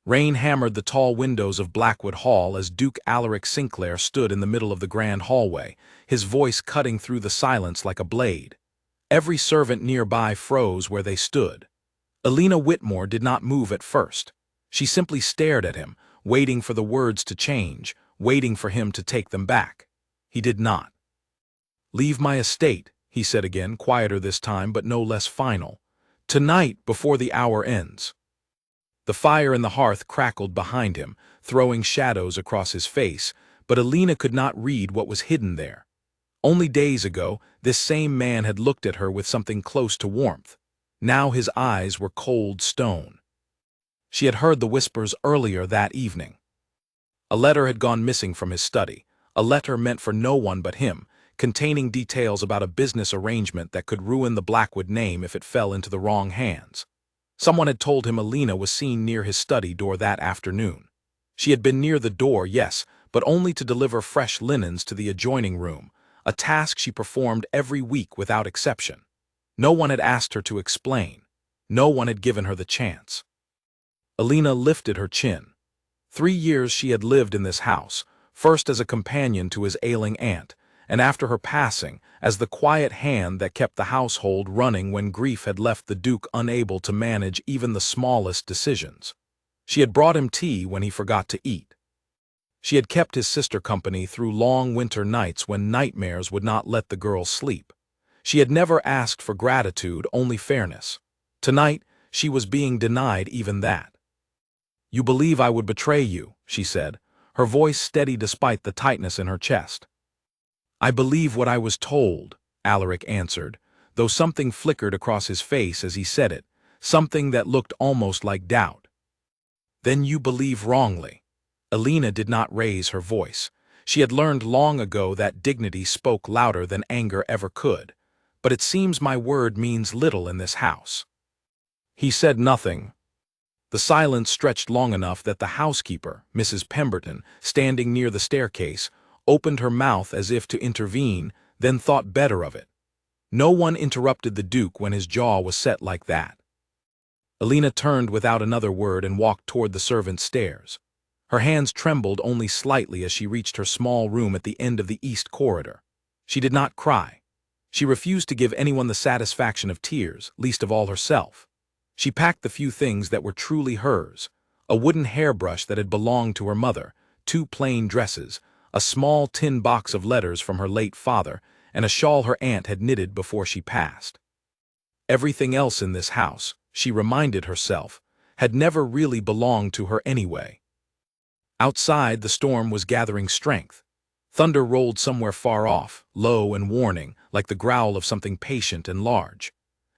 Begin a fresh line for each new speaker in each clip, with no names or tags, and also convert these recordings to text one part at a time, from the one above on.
Rain hammered the tall windows of Blackwood Hall as Duke Alaric Sinclair stood in the middle of the grand hallway, his voice cutting through the silence like a blade. Every servant nearby froze where they stood. Alina Whitmore did not move at first. She simply stared at him, waiting for the words to change, waiting for him to take them back. He did not. "Leave my estate," he said again, quieter this time but no less final. "Tonight before the hour ends." The fire in the hearth crackled behind him, throwing shadows across his face, but Alina could not read what was hidden there. Only days ago, this same man had looked at her with something close to warmth. Now his eyes were cold stone. She had heard the whispers earlier that evening. A letter had gone missing from his study, a letter meant for no one but him, containing details about a business arrangement that could ruin the Blackwood name if it fell into the wrong hands. Someone had told him Alina was seen near his study door that afternoon. She had been near the door, yes, but only to deliver fresh linens to the adjoining room, a task she performed every week without exception. No one had asked her to explain. No one had given her the chance. Alina lifted her chin. 3 years she had lived in this house, first as a companion to his ailing aunt, and after her passing, as the quiet hand that kept the household running when grief had left the Duke unable to manage even the smallest decisions. She had brought him tea when he forgot to eat. She had kept his sister company through long winter nights when nightmares would not let the girl sleep. She had never asked for gratitude, only fairness. Tonight, she was being denied even that. "You believe I would betray you," she said, her voice steady despite the tightness in her chest. "I believe what I was told," Alaric answered, though something flickered across his face as he said it, something that looked almost like doubt. "Then you believe wrongly." Alina did not raise her voice. She had learned long ago that dignity spoke louder than anger ever could. "But it seems my word means little in this house." He said nothing. The silence stretched long enough that the housekeeper, Mrs. Pemberton, standing near the staircase, opened her mouth as if to intervene, then thought better of it. No one interrupted the Duke when his jaw was set like that. Alina turned without another word and walked toward the servants' stairs. Her hands trembled only slightly as she reached her small room at the end of the east corridor. She did not cry. She refused to give anyone the satisfaction of tears, least of all herself. She packed the few things that were truly hers: a wooden hairbrush that had belonged to her mother, 2 plain dresses, a small tin box of letters from her late father, and a shawl her aunt had knitted before she passed. Everything else in this house, she reminded herself, had never really belonged to her anyway. Outside, the storm was gathering strength. Thunder rolled somewhere far off, low and warning, like the growl of something patient and large.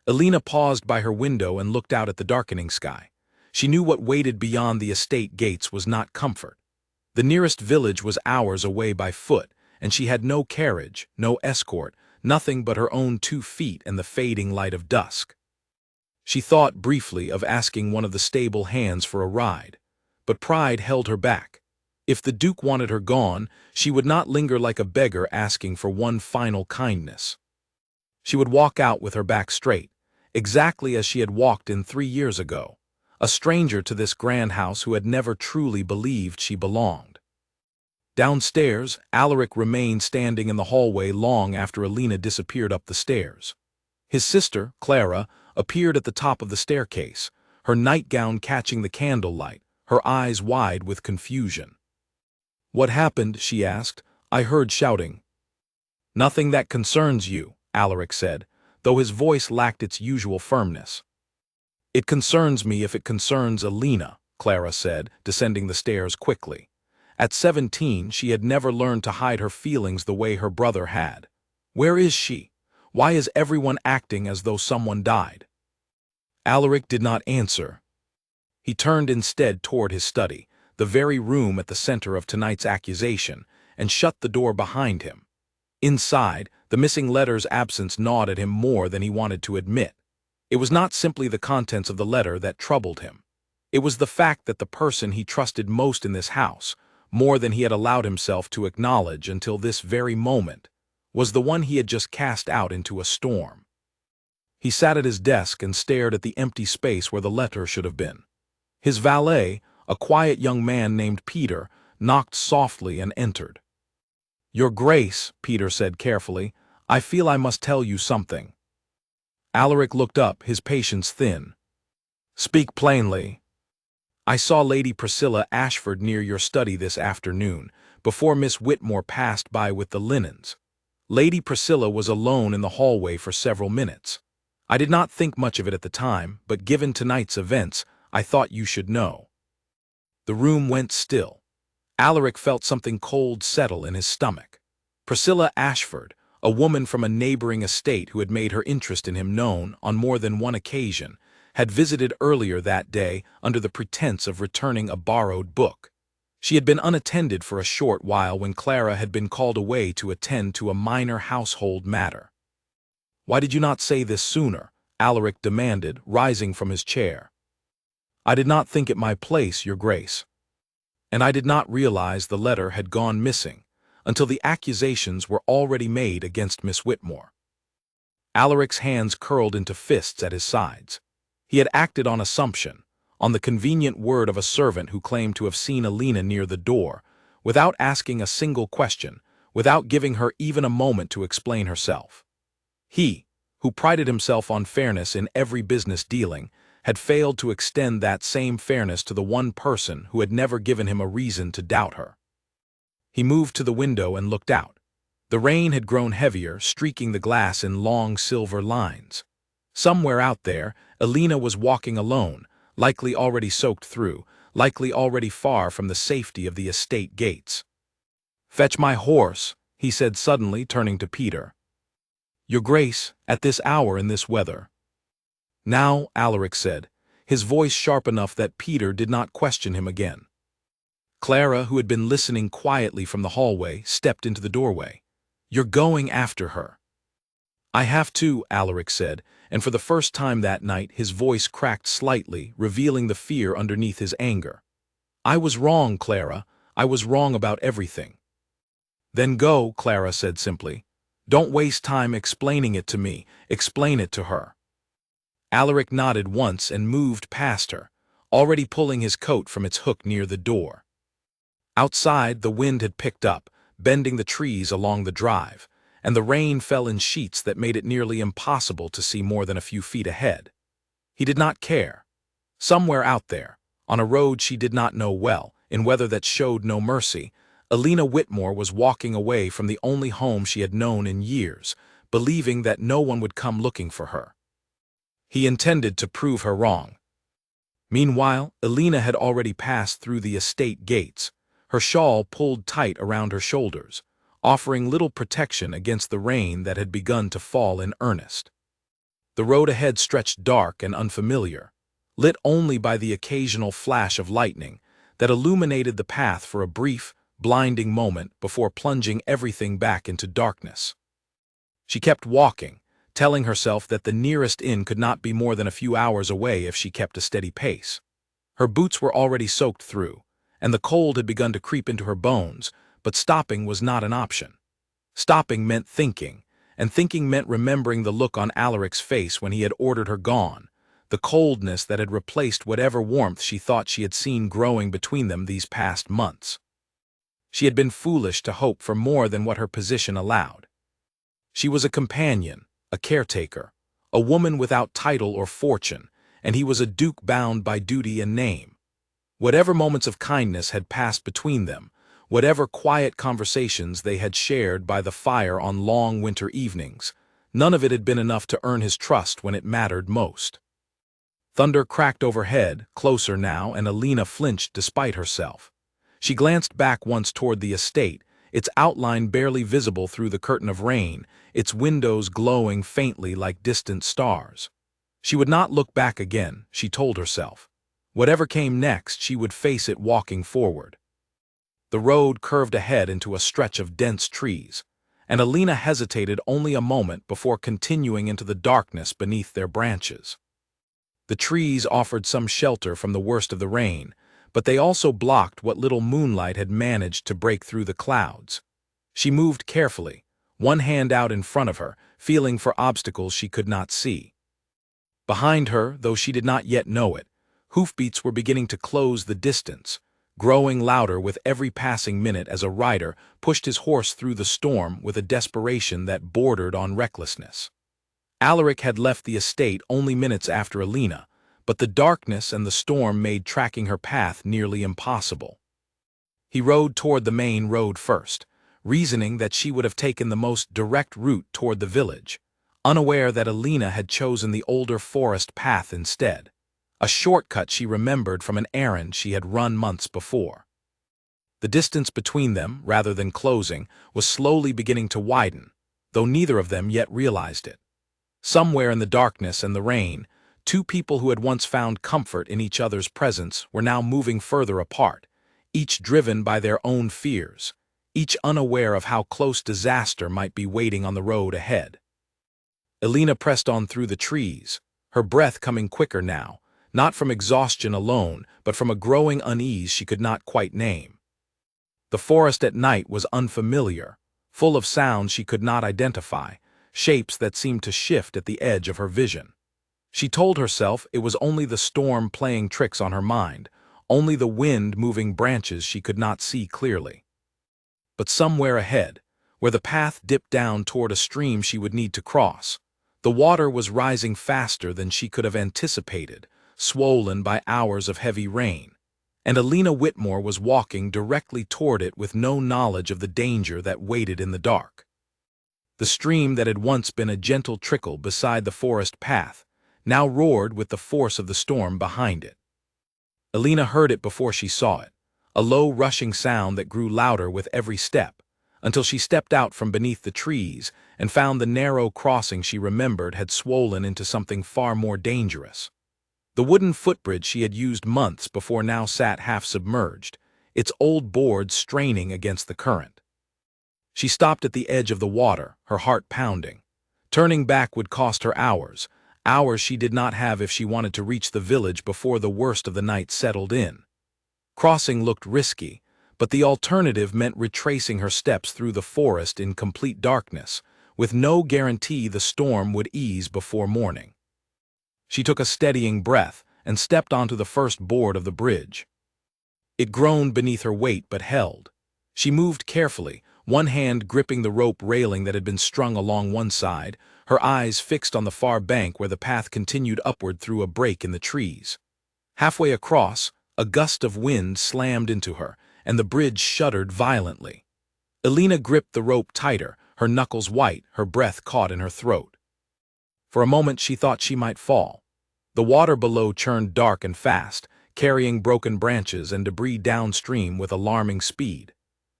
Alina paused by her window and looked out at the darkening sky. She knew what waited beyond the estate gates was not comfort. The nearest village was hours away by foot, and she had no carriage, no escort, nothing but her own 2 feet and the fading light of dusk. She thought briefly of asking one of the stable hands for a ride, but pride held her back. If the Duke wanted her gone, she would not linger like a beggar asking for one final kindness. She would walk out with her back straight, exactly as she had walked in 3 years ago, a stranger to this grand house who had never truly believed she belonged. Downstairs, Alaric remained standing in the hallway long after Alina disappeared up the stairs. His sister, Clara, appeared at the top of the staircase, her nightgown catching the candlelight, her eyes wide with confusion. "What happened?" she asked. "I heard shouting." "Nothing that concerns you," Alaric said, though his voice lacked its usual firmness. "It concerns me if it concerns Alina," Clara said, descending the stairs quickly. At 17, she had never learned to hide her feelings the way her brother had. "Where is she? Why is everyone acting as though someone died?" Alaric did not answer. He turned instead toward his study, the very room at the center of tonight's accusation, and shut the door behind him. Inside, the missing letter's absence gnawed at him more than he wanted to admit. It was not simply the contents of the letter that troubled him. It was the fact that the person he trusted most in this house, more than he had allowed himself to acknowledge until this very moment, was the one he had just cast out into a storm. He sat at his desk and stared at the empty space where the letter should have been. His valet, a quiet young man named Peter, knocked softly and entered. "Your Grace," Peter said carefully, "I feel I must tell you something." Alaric looked up, his patience thin. "Speak plainly." "I saw Lady Priscilla Ashford near your study this afternoon, before Miss Whitmore passed by with the linens. Lady Priscilla was alone in the hallway for several minutes. I did not think much of it at the time, but given tonight's events, I thought you should know." The room went still. Alaric felt something cold settle in his stomach. Priscilla Ashford, a woman from a neighboring estate who had made her interest in him known on more than one occasion, had visited earlier that day under the pretense of returning a borrowed book. She had been unattended for a short while when Clara had been called away to attend to a minor household matter. "Why did you not say this sooner?" Alaric demanded, rising from his chair. "I did not think it my place, Your Grace. And I did not realize the letter had gone missing until the accusations were already made against Miss Whitmore." Alaric's hands curled into fists at his sides. He had acted on assumption, on the convenient word of a servant who claimed to have seen Alina near the door, without asking a single question, without giving her even a moment to explain herself. He, who prided himself on fairness in every business dealing, had failed to extend that same fairness to the one person who had never given him a reason to doubt her. He moved to the window and looked out. The rain had grown heavier, streaking the glass in long silver lines. Somewhere out there, Alina was walking alone, likely already soaked through, likely already far from the safety of the estate gates. "Fetch my horse," he said suddenly, turning to Peter. "Your Grace, at this hour in this weather." "Now," Alaric said, his voice sharp enough that Peter did not question him again. Clara, who had been listening quietly from the hallway, stepped into the doorway. "You're going after her." "I have to," Alaric said, and for the first time that night his voice cracked slightly, revealing the fear underneath his anger. "I was wrong, Clara. I was wrong about everything." "Then go," Clara said simply. "Don't waste time explaining it to me. Explain it to her." Alaric nodded once and moved past her, already pulling his coat from its hook near the door. Outside, the wind had picked up, bending the trees along the drive, and the rain fell in sheets that made it nearly impossible to see more than a few feet ahead. He did not care. Somewhere out there, on a road she did not know well, in weather that showed no mercy, Alina Whitmore was walking away from the only home she had known in years, believing that no one would come looking for her. He intended to prove her wrong. Meanwhile, Alina had already passed through the estate gates, her shawl pulled tight around her shoulders, offering little protection against the rain that had begun to fall in earnest. The road ahead stretched dark and unfamiliar, lit only by the occasional flash of lightning that illuminated the path for a brief, blinding moment before plunging everything back into darkness. She kept walking, telling herself that the nearest inn could not be more than a few hours away if she kept a steady pace. Her boots were already soaked through, and the cold had begun to creep into her bones, but stopping was not an option. Stopping meant thinking, and thinking meant remembering the look on Alaric's face when he had ordered her gone, the coldness that had replaced whatever warmth she thought she had seen growing between them these past months. She had been foolish to hope for more than what her position allowed. She was a companion, a caretaker, a woman without title or fortune, and he was a duke bound by duty and name. Whatever moments of kindness had passed between them, whatever quiet conversations they had shared by the fire on long winter evenings, none of it had been enough to earn his trust when it mattered most. Thunder cracked overhead, closer now, and Alina flinched despite herself. She glanced back once toward the estate, its outline barely visible through the curtain of rain, its windows glowing faintly like distant stars. She would not look back again, she told herself. Whatever came next, she would face it walking forward. The road curved ahead into a stretch of dense trees, and Alina hesitated only a moment before continuing into the darkness beneath their branches. The trees offered some shelter from the worst of the rain, but they also blocked what little moonlight had managed to break through the clouds. She moved carefully, one hand out in front of her, feeling for obstacles she could not see. Behind her, though she did not yet know it, Hoofbeats were beginning to close the distance, growing louder with every passing minute as a rider pushed his horse through the storm with a desperation that bordered on recklessness. Alaric had left the estate only minutes after Alina, but the darkness and the storm made tracking her path nearly impossible. He rode toward the main road first, reasoning that she would have taken the most direct route toward the village, unaware that Alina had chosen the older forest path instead, a shortcut she remembered from an errand she had run months before. The distance between them, rather than closing, was slowly beginning to widen, though neither of them yet realized it. Somewhere in the darkness and the rain, two people who had once found comfort in each other's presence were now moving further apart, each driven by their own fears, each unaware of how close disaster might be waiting on the road ahead. Alina pressed on through the trees, her breath coming quicker now, not from exhaustion alone, but from a growing unease she could not quite name. The forest at night was unfamiliar, full of sounds she could not identify, shapes that seemed to shift at the edge of her vision. She told herself it was only the storm playing tricks on her mind, only the wind moving branches she could not see clearly. But somewhere ahead, where the path dipped down toward a stream she would need to cross, the water was rising faster than she could have anticipated, swollen by hours of heavy rain, and Alina Whitmore was walking directly toward it with no knowledge of the danger that waited in the dark. The stream that had once been a gentle trickle beside the forest path now roared with the force of the storm behind it. Alina heard it before she saw it, a low rushing sound that grew louder with every step, until she stepped out from beneath the trees and found the narrow crossing she remembered had swollen into something far more dangerous. The wooden footbridge she had used months before now sat half submerged, its old boards straining against the current. She stopped at the edge of the water, her heart pounding. Turning back would cost her hours, hours she did not have if she wanted to reach the village before the worst of the night settled in. Crossing looked risky, but the alternative meant retracing her steps through the forest in complete darkness, with no guarantee the storm would ease before morning. She took a steadying breath and stepped onto the first board of the bridge. It groaned beneath her weight but held. She moved carefully, one hand gripping the rope railing that had been strung along one side, her eyes fixed on the far bank where the path continued upward through a break in the trees. Halfway across, a gust of wind slammed into her, and the bridge shuddered violently. Alina gripped the rope tighter, her knuckles white, her breath caught in her throat. For a moment she thought she might fall. The water below churned dark and fast, carrying broken branches and debris downstream with alarming speed.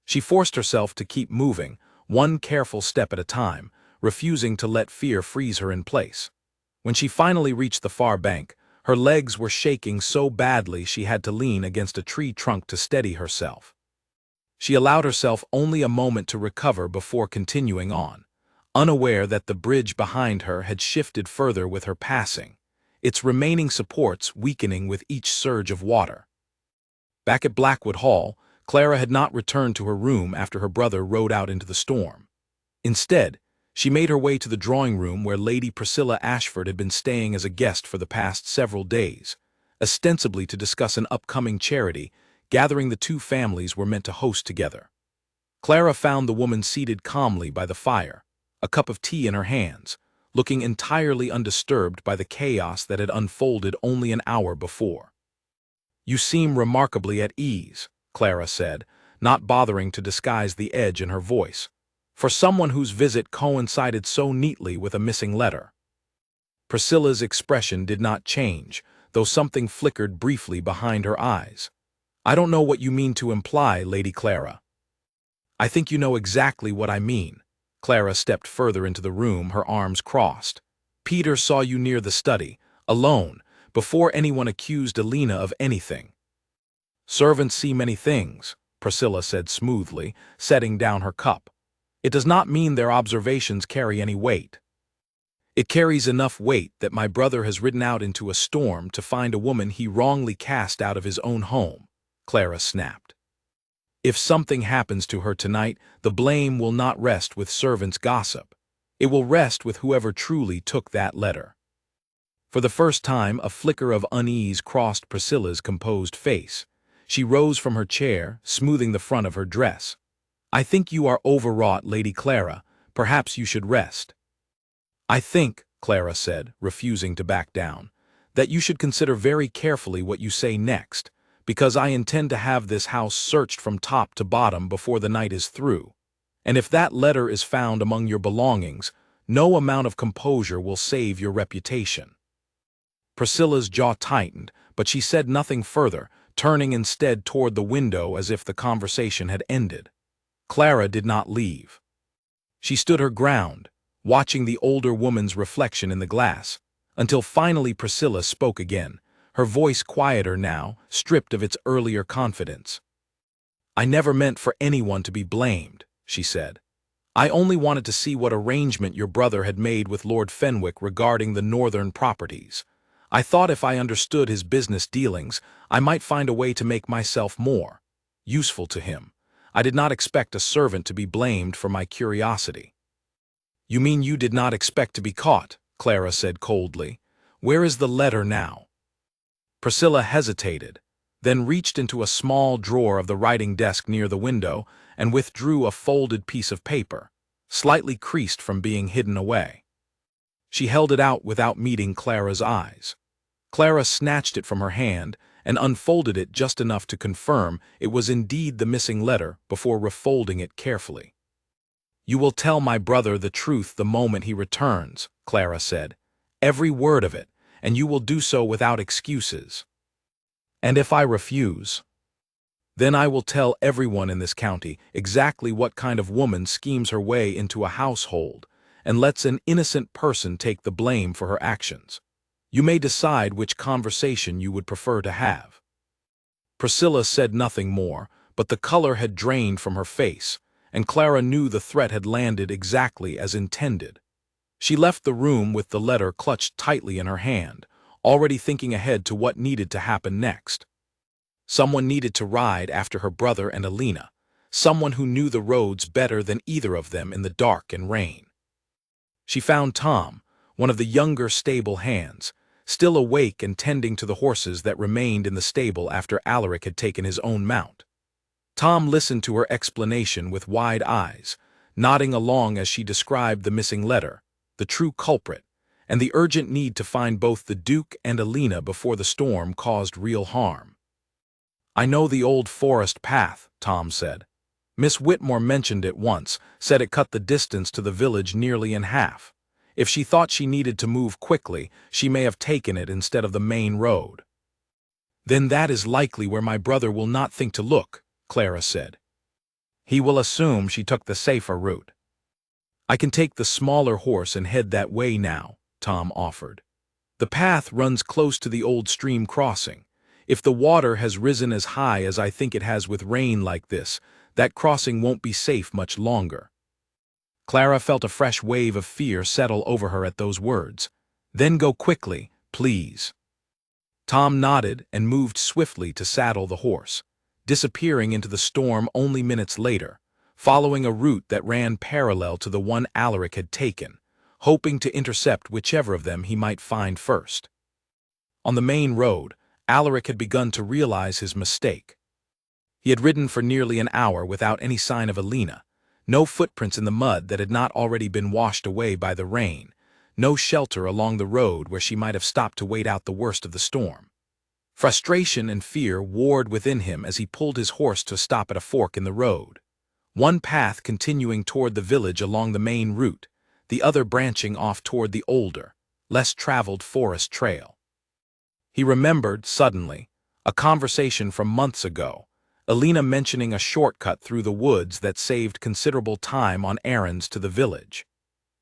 She forced herself to keep moving, one careful step at a time, refusing to let fear freeze her in place. When she finally reached the far bank, her legs were shaking so badly she had to lean against a tree trunk to steady herself. She allowed herself only a moment to recover before continuing on, unaware that the bridge behind her had shifted further with her passing, its remaining supports weakening with each surge of water. Back at Blackwood Hall, Clara had not returned to her room after her brother rode out into the storm. Instead, she made her way to the drawing room where Lady Priscilla Ashford had been staying as a guest for the past several days, ostensibly to discuss an upcoming charity gathering the two families were meant to host together. Clara found the woman seated calmly by the fire, a cup of tea in her hands, looking entirely undisturbed by the chaos that had unfolded only an hour before. "You seem remarkably at ease," Clara said, not bothering to disguise the edge in her voice, for someone whose visit coincided so neatly with a missing letter. Priscilla's expression did not change, though something flickered briefly behind her eyes. "I don't know what you mean to imply, Lady Clara." "I think you know exactly what I mean." Clara stepped further into the room, her arms crossed. "Peter saw you near the study, alone, before anyone accused Alina of anything." "Servants see many things," Priscilla said smoothly, setting down her cup. "It does not mean their observations carry any weight." "It carries enough weight that my brother has ridden out into a storm to find a woman he wrongly cast out of his own home," Clara snapped. "If something happens to her tonight, the blame will not rest with servants' gossip. It will rest with whoever truly took that letter." For the first time, a flicker of unease crossed Priscilla's composed face. She rose from her chair, smoothing the front of her dress. "I think you are overwrought, Lady Clara. Perhaps you should rest." "I think," Clara said, refusing to back down, "that you should consider very carefully what you say next, because I intend to have this house searched from top to bottom before the night is through. And if that letter is found among your belongings, no amount of composure will save your reputation." Priscilla's jaw tightened, but she said nothing further, turning instead toward the window as if the conversation had ended. Clara did not leave. She stood her ground, watching the older woman's reflection in the glass, until finally Priscilla spoke again, her voice quieter now, stripped of its earlier confidence. "I never meant for anyone to be blamed," she said. "I only wanted to see what arrangement your brother had made with Lord Fenwick regarding the northern properties. I thought if I understood his business dealings, I might find a way to make myself more useful to him. I did not expect a servant to be blamed for my curiosity." "You mean you did not expect to be caught?" Clara said coldly. "Where is the letter now?" Priscilla hesitated, then reached into a small drawer of the writing desk near the window and withdrew a folded piece of paper, slightly creased from being hidden away. She held it out without meeting Clara's eyes. Clara snatched it from her hand and unfolded it just enough to confirm it was indeed the missing letter before refolding it carefully. "You will tell my brother the truth the moment he returns," Clara said. "Every word of it, and you will do so without excuses." "And if I refuse?" "Then I will tell everyone in this county exactly what kind of woman schemes her way into a household and lets an innocent person take the blame for her actions. You may decide which conversation you would prefer to have." Priscilla said nothing more, but the color had drained from her face, and Clara knew the threat had landed exactly as intended. She left the room with the letter clutched tightly in her hand, already thinking ahead to what needed to happen next. Someone needed to ride after her brother and Alina, someone who knew the roads better than either of them in the dark and rain. She found Tom, one of the younger stable hands, still awake and tending to the horses that remained in the stable after Alaric had taken his own mount. Tom listened to her explanation with wide eyes, nodding along as she described the missing letter, the true culprit, and the urgent need to find both the Duke and Alina before the storm caused real harm. "I know the old forest path," Tom said. "Miss Whitmore mentioned it once, said it cut the distance to the village nearly in half. If she thought she needed to move quickly, she may have taken it instead of the main road." "Then that is likely where my brother will not think to look," Clara said. "He will assume she took the safer route." "I can take the smaller horse and head that way now," Tom offered. "The path runs close to the old stream crossing. If the water has risen as high as I think it has with rain like this, that crossing won't be safe much longer." Clara felt a fresh wave of fear settle over her at those words. "Then go quickly, please." Tom nodded and moved swiftly to saddle the horse, disappearing into the storm only minutes later, following a route that ran parallel to the one Alaric had taken, hoping to intercept whichever of them he might find first. On the main road, Alaric had begun to realize his mistake. He had ridden for nearly an hour without any sign of Alina, no footprints in the mud that had not already been washed away by the rain, no shelter along the road where she might have stopped to wait out the worst of the storm. Frustration and fear warred within him as he pulled his horse to stop at a fork in the road, one path continuing toward the village along the main route, the other branching off toward the older, less traveled forest trail. He remembered, suddenly, a conversation from months ago, Alina mentioning a shortcut through the woods that saved considerable time on errands to the village.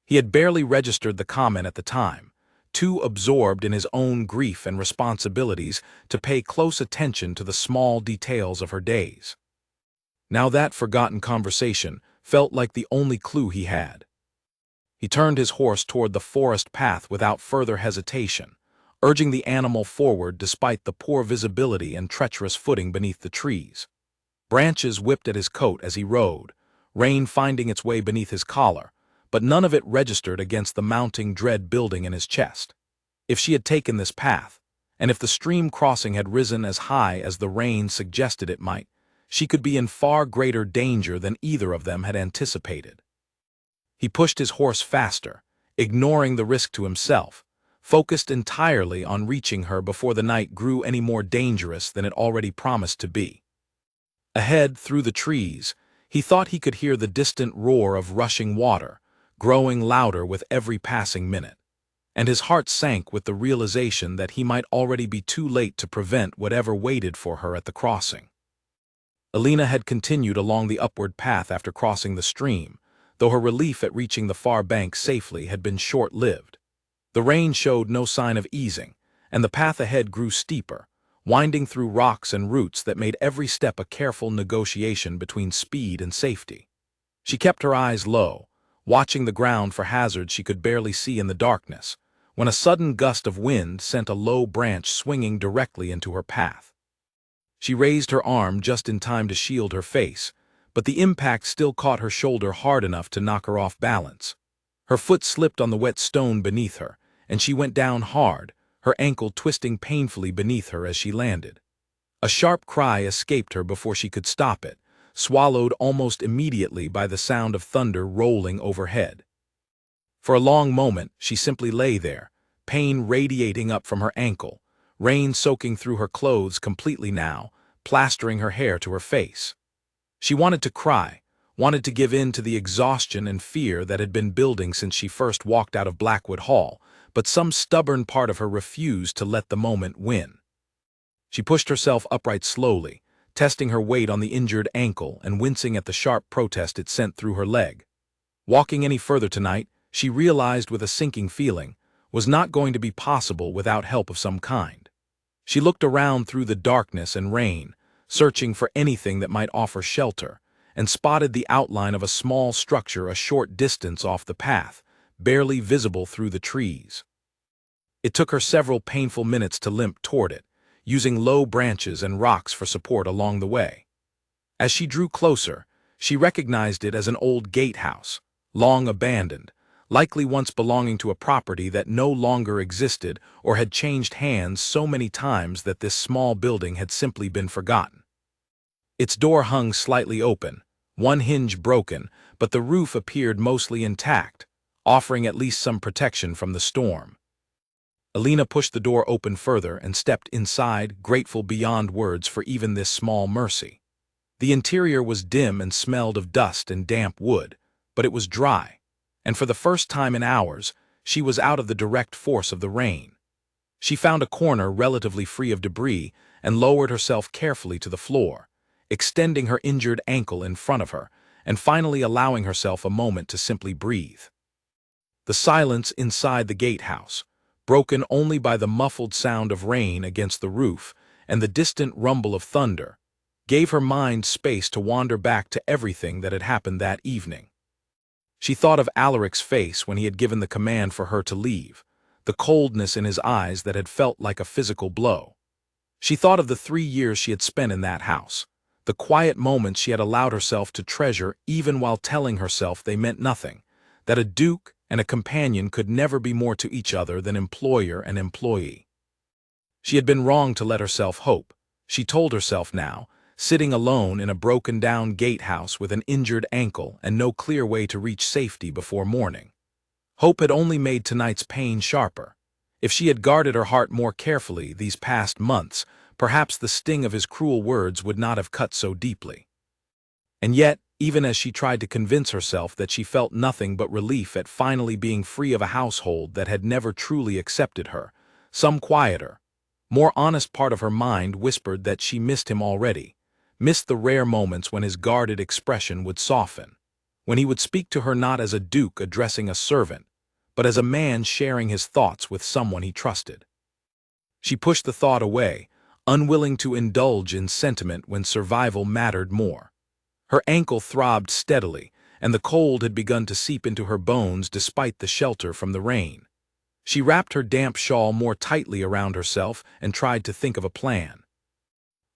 He had barely registered the comment at the time, too absorbed in his own grief and responsibilities to pay close attention to the small details of her days. Now that forgotten conversation felt like the only clue he had. He turned his horse toward the forest path without further hesitation, urging the animal forward despite the poor visibility and treacherous footing beneath the trees. Branches whipped at his coat as he rode, rain finding its way beneath his collar, but none of it registered against the mounting dread building in his chest. If she had taken this path, and if the stream crossing had risen as high as the rain suggested it might, she could be in far greater danger than either of them had anticipated. He pushed his horse faster, ignoring the risk to himself, focused entirely on reaching her before the night grew any more dangerous than it already promised to be. Ahead, through the trees, he thought he could hear the distant roar of rushing water, growing louder with every passing minute, and his heart sank with the realization that he might already be too late to prevent whatever waited for her at the crossing. Alina had continued along the upward path after crossing the stream, though her relief at reaching the far bank safely had been short-lived. The rain showed no sign of easing, and the path ahead grew steeper, winding through rocks and roots that made every step a careful negotiation between speed and safety. She kept her eyes low, watching the ground for hazards she could barely see in the darkness, when a sudden gust of wind sent a low branch swinging directly into her path. She raised her arm just in time to shield her face, but the impact still caught her shoulder hard enough to knock her off balance. Her foot slipped on the wet stone beneath her, and she went down hard, her ankle twisting painfully beneath her as she landed. A sharp cry escaped her before she could stop it, swallowed almost immediately by the sound of thunder rolling overhead. For a long moment, she simply lay there, pain radiating up from her ankle, rain soaking through her clothes completely now, plastering her hair to her face. She wanted to cry, wanted to give in to the exhaustion and fear that had been building since she first walked out of Blackwood Hall, but some stubborn part of her refused to let the moment win. She pushed herself upright slowly, testing her weight on the injured ankle and wincing at the sharp protest it sent through her leg. Walking any further tonight, she realized with a sinking feeling, was not going to be possible without help of some kind. She looked around through the darkness and rain, searching for anything that might offer shelter, and spotted the outline of a small structure a short distance off the path, barely visible through the trees. It took her several painful minutes to limp toward it, using low branches and rocks for support along the way. As she drew closer, she recognized it as an old gatehouse, long abandoned, likely once belonging to a property that no longer existed or had changed hands so many times that this small building had simply been forgotten. Its door hung slightly open, one hinge broken, but the roof appeared mostly intact, offering at least some protection from the storm. Alina pushed the door open further and stepped inside, grateful beyond words for even this small mercy. The interior was dim and smelled of dust and damp wood, but it was dry, and for the first time in hours, she was out of the direct force of the rain. She found a corner relatively free of debris and lowered herself carefully to the floor, extending her injured ankle in front of her, and finally allowing herself a moment to simply breathe. The silence inside the gatehouse, broken only by the muffled sound of rain against the roof and the distant rumble of thunder, gave her mind space to wander back to everything that had happened that evening. She thought of Alaric's face when he had given the command for her to leave, the coldness in his eyes that had felt like a physical blow. She thought of the 3 years she had spent in that house, the quiet moments she had allowed herself to treasure even while telling herself they meant nothing, that a duke and a companion could never be more to each other than employer and employee. She had been wrong to let herself hope, she told herself now, sitting alone in a broken-down gatehouse with an injured ankle and no clear way to reach safety before morning. Hope had only made tonight's pain sharper. If she had guarded her heart more carefully these past months, perhaps the sting of his cruel words would not have cut so deeply. And yet, even as she tried to convince herself that she felt nothing but relief at finally being free of a household that had never truly accepted her, some quieter, more honest part of her mind whispered that she missed him already, missed the rare moments when his guarded expression would soften, when he would speak to her not as a duke addressing a servant, but as a man sharing his thoughts with someone he trusted. She pushed the thought away, unwilling to indulge in sentiment when survival mattered more. Her ankle throbbed steadily, and the cold had begun to seep into her bones despite the shelter from the rain. She wrapped her damp shawl more tightly around herself and tried to think of a plan.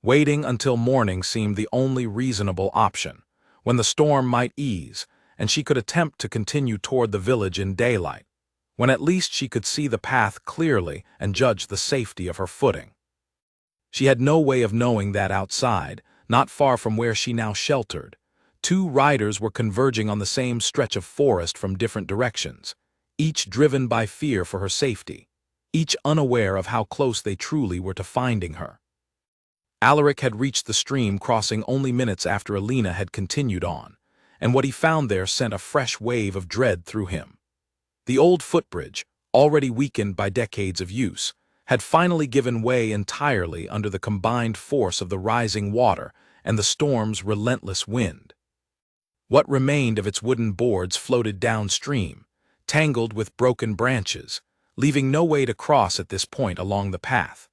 Waiting until morning seemed the only reasonable option, when the storm might ease, and she could attempt to continue toward the village in daylight, when at least she could see the path clearly and judge the safety of her footing. She had no way of knowing that outside, not far from where she now sheltered, two riders were converging on the same stretch of forest from different directions, each driven by fear for her safety, each unaware of how close they truly were to finding her. Alaric had reached the stream crossing only minutes after Alina had continued on, and what he found there sent a fresh wave of dread through him. The old footbridge, already weakened by decades of use, had finally given way entirely under the combined force of the rising water and the storm's relentless wind. What remained of its wooden boards floated downstream, tangled with broken branches, leaving no way to cross at this point along the path.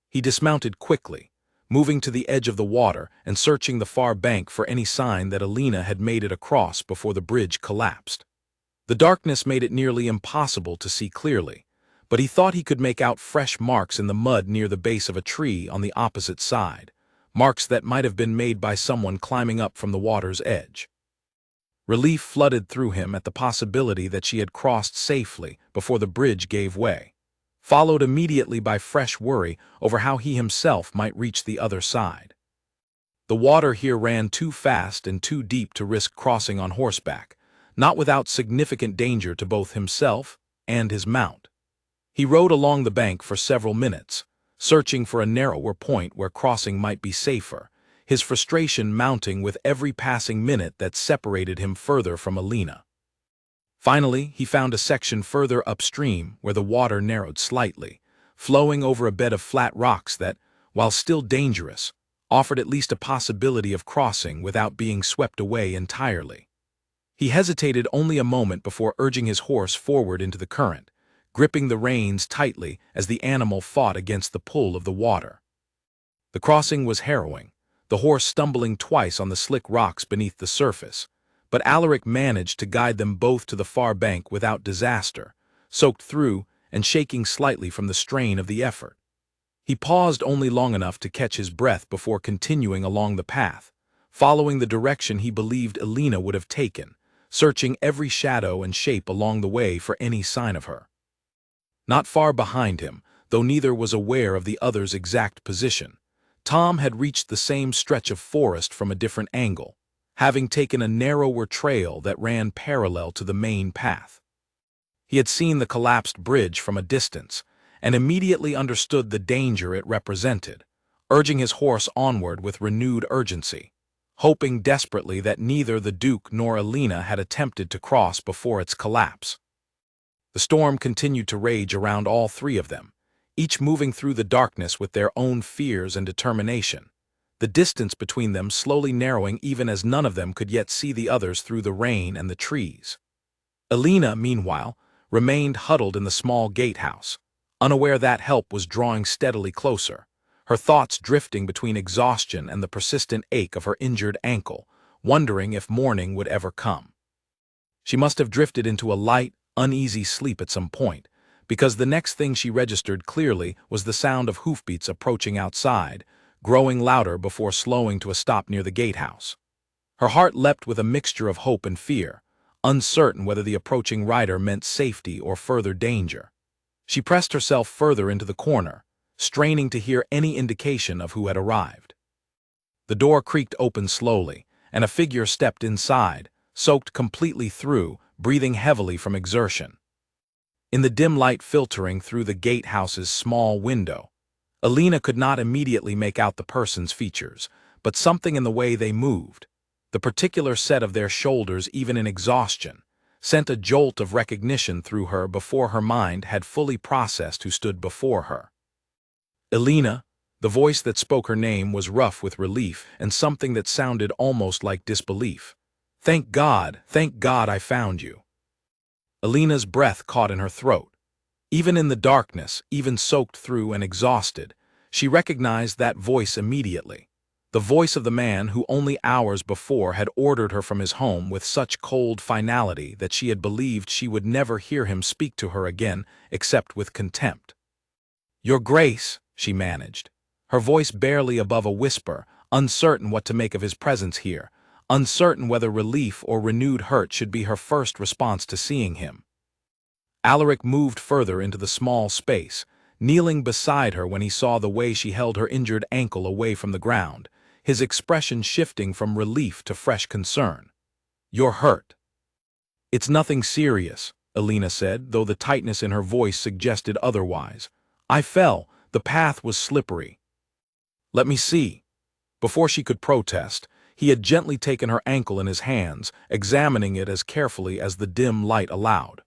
He dismounted quickly, moving to the edge of the water and searching the far bank for any sign that Alina had made it across before the bridge collapsed. The darkness made it nearly impossible to see clearly, but he thought he could make out fresh marks in the mud near the base of a tree on the opposite side, marks that might have been made by someone climbing up from the water's edge. Relief flooded through him at the possibility that she had crossed safely before the bridge gave way, followed immediately by fresh worry over how he himself might reach the other side. The water here ran too fast and too deep to risk crossing on horseback, not without significant danger to both himself and his mount. He rode along the bank for several minutes, searching for a narrower point where crossing might be safer, his frustration mounting with every passing minute that separated him further from Alina. Finally, he found a section further upstream where the water narrowed slightly, flowing over a bed of flat rocks that, while still dangerous, offered at least a possibility of crossing without being swept away entirely. He hesitated only a moment before urging his horse forward into the current, gripping the reins tightly as the animal fought against the pull of the water. The crossing was harrowing, the horse stumbling twice on the slick rocks beneath the surface, but Alaric managed to guide them both to the far bank without disaster, soaked through and shaking slightly from the strain of the effort. He paused only long enough to catch his breath before continuing along the path, following the direction he believed Alina would have taken, searching every shadow and shape along the way for any sign of her. Not far behind him, though neither was aware of the other's exact position, Tom had reached the same stretch of forest from a different angle, having taken a narrower trail that ran parallel to the main path. He had seen the collapsed bridge from a distance, and immediately understood the danger it represented, urging his horse onward with renewed urgency, hoping desperately that neither the Duke nor Alina had attempted to cross before its collapse. The storm continued to rage around all three of them, each moving through the darkness with their own fears and determination, the distance between them slowly narrowing even as none of them could yet see the others through the rain and the trees. Alina, meanwhile, remained huddled in the small gatehouse, unaware that help was drawing steadily closer, her thoughts drifting between exhaustion and the persistent ache of her injured ankle, wondering if morning would ever come. She must have drifted into a light, uneasy sleep at some point, because the next thing she registered clearly was the sound of hoofbeats approaching outside, growing louder before slowing to a stop near the gatehouse. Her heart leapt with a mixture of hope and fear, uncertain whether the approaching rider meant safety or further danger. She pressed herself further into the corner, straining to hear any indication of who had arrived. The door creaked open slowly, and a figure stepped inside, soaked completely through, breathing heavily from exertion. In the dim light filtering through the gatehouse's small window, Alina could not immediately make out the person's features, but something in the way they moved, the particular set of their shoulders even in exhaustion, sent a jolt of recognition through her before her mind had fully processed who stood before her. Alina, the voice that spoke her name was rough with relief and something that sounded almost like disbelief. Thank God I found you." Alina's breath caught in her throat. Even in the darkness, even soaked through and exhausted, she recognized that voice immediately. The voice of the man who only hours before had ordered her from his home with such cold finality that she had believed she would never hear him speak to her again except with contempt. "Your Grace," she managed, her voice barely above a whisper, uncertain what to make of his presence here, uncertain whether relief or renewed hurt should be her first response to seeing him. Alaric moved further into the small space, kneeling beside her when he saw the way she held her injured ankle away from the ground, his expression shifting from relief to fresh concern. "You're hurt." "It's nothing serious," Alina said, though the tightness in her voice suggested otherwise. "I fell. The path was slippery." "Let me see." Before she could protest, he had gently taken her ankle in his hands, examining it as carefully as the dim light allowed.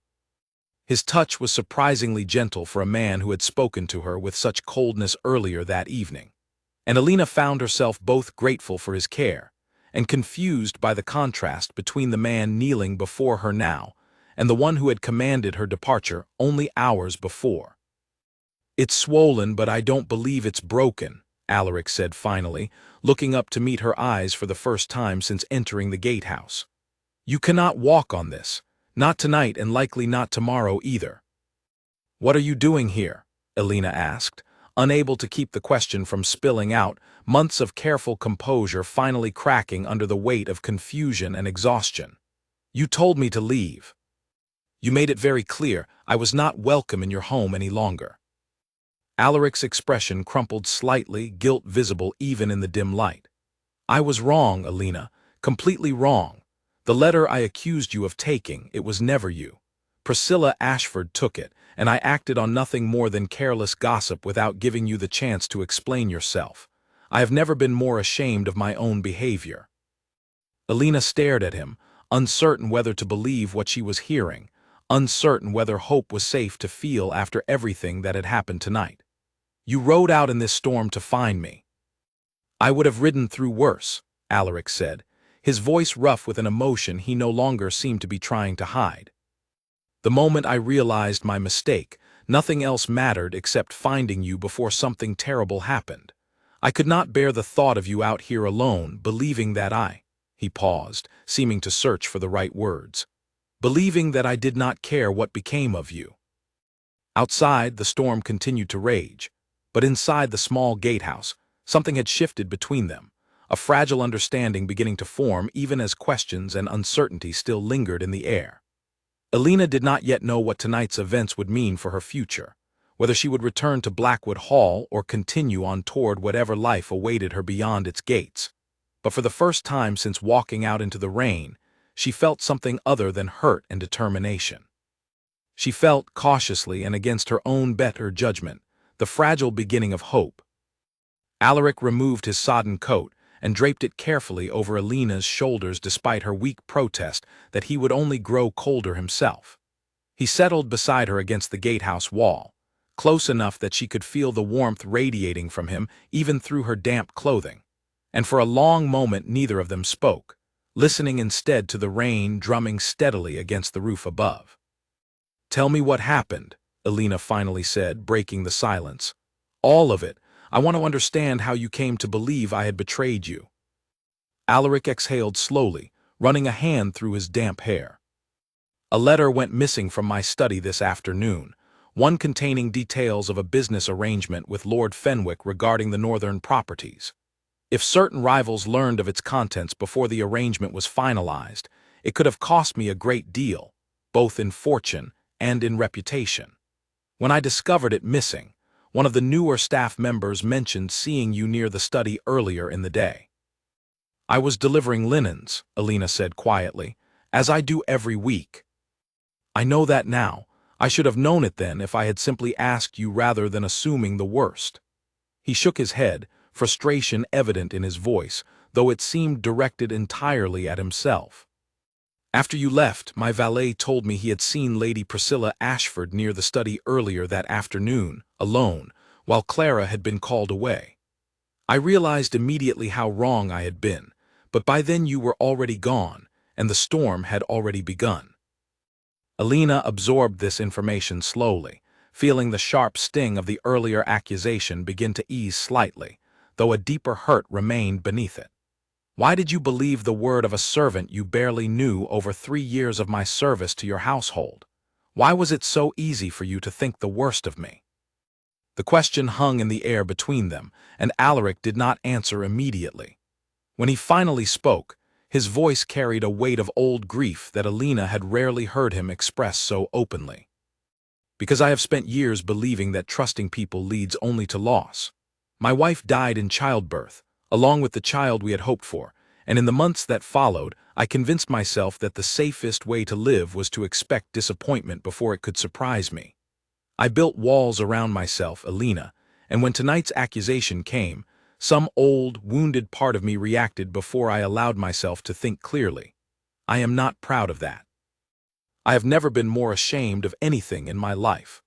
His touch was surprisingly gentle for a man who had spoken to her with such coldness earlier that evening, and Alina found herself both grateful for his care and confused by the contrast between the man kneeling before her now and the one who had commanded her departure only hours before. "It's swollen, but I don't believe it's broken," Alaric said finally, looking up to meet her eyes for the first time since entering the gatehouse. "You cannot walk on this. Not tonight and likely not tomorrow either." "What are you doing here?" Alina asked, unable to keep the question from spilling out, months of careful composure finally cracking under the weight of confusion and exhaustion. "You told me to leave. You made it very clear I was not welcome in your home any longer." Alaric's expression crumpled slightly, guilt visible even in the dim light. "I was wrong, Alina, completely wrong. The letter I accused you of taking, it was never you. Priscilla Ashford took it, and I acted on nothing more than careless gossip without giving you the chance to explain yourself. I have never been more ashamed of my own behavior." Alina stared at him, uncertain whether to believe what she was hearing, uncertain whether hope was safe to feel after everything that had happened tonight. "You rode out in this storm to find me." "I would have ridden through worse," Alaric said, his voice rough with an emotion he no longer seemed to be trying to hide. "The moment I realized my mistake, nothing else mattered except finding you before something terrible happened. I could not bear the thought of you out here alone, believing that He paused, seeming to search for the right words. "Believing that I did not care what became of you." Outside, the storm continued to rage, but inside the small gatehouse, something had shifted between them, a fragile understanding beginning to form even as questions and uncertainty still lingered in the air. Alina did not yet know what tonight's events would mean for her future, whether she would return to Blackwood Hall or continue on toward whatever life awaited her beyond its gates. But for the first time since walking out into the rain, she felt something other than hurt and determination. She felt, cautiously and against her own better judgment, the fragile beginning of hope. Alaric removed his sodden coat and draped it carefully over Alina's shoulders despite her weak protest that he would only grow colder himself. He settled beside her against the gatehouse wall, close enough that she could feel the warmth radiating from him even through her damp clothing, and for a long moment neither of them spoke, listening instead to the rain drumming steadily against the roof above. "Tell me what happened," Alina finally said, breaking the silence. "All of it. I want to understand how you came to believe I had betrayed you." Alaric exhaled slowly, running a hand through his damp hair. "A letter went missing from my study this afternoon, one containing details of a business arrangement with Lord Fenwick regarding the northern properties. If certain rivals learned of its contents before the arrangement was finalized, it could have cost me a great deal, both in fortune and in reputation. When I discovered it missing, one of the newer staff members mentioned seeing you near the study earlier in the day." "I was delivering linens," Alina said quietly, "as I do every week." "I know that now. I should have known it then if I had simply asked you rather than assuming the worst." He shook his head, frustration evident in his voice, though it seemed directed entirely at himself. "After you left, my valet told me he had seen Lady Priscilla Ashford near the study earlier that afternoon, alone, while Clara had been called away. I realized immediately how wrong I had been, but by then you were already gone, and the storm had already begun." Alina absorbed this information slowly, feeling the sharp sting of the earlier accusation begin to ease slightly, though a deeper hurt remained beneath it. "Why did you believe the word of a servant you barely knew over 3 years of my service to your household? Why was it so easy for you to think the worst of me?" The question hung in the air between them, and Alaric did not answer immediately. When he finally spoke, his voice carried a weight of old grief that Alina had rarely heard him express so openly. Because I have spent years believing that trusting people leads only to loss. My wife died in childbirth, along with the child we had hoped for, and in the months that followed, I convinced myself that the safest way to live was to expect disappointment before it could surprise me. I built walls around myself, Alina, and when tonight's accusation came, some old, wounded part of me reacted before I allowed myself to think clearly. I am not proud of that. I have never been more ashamed of anything in my life.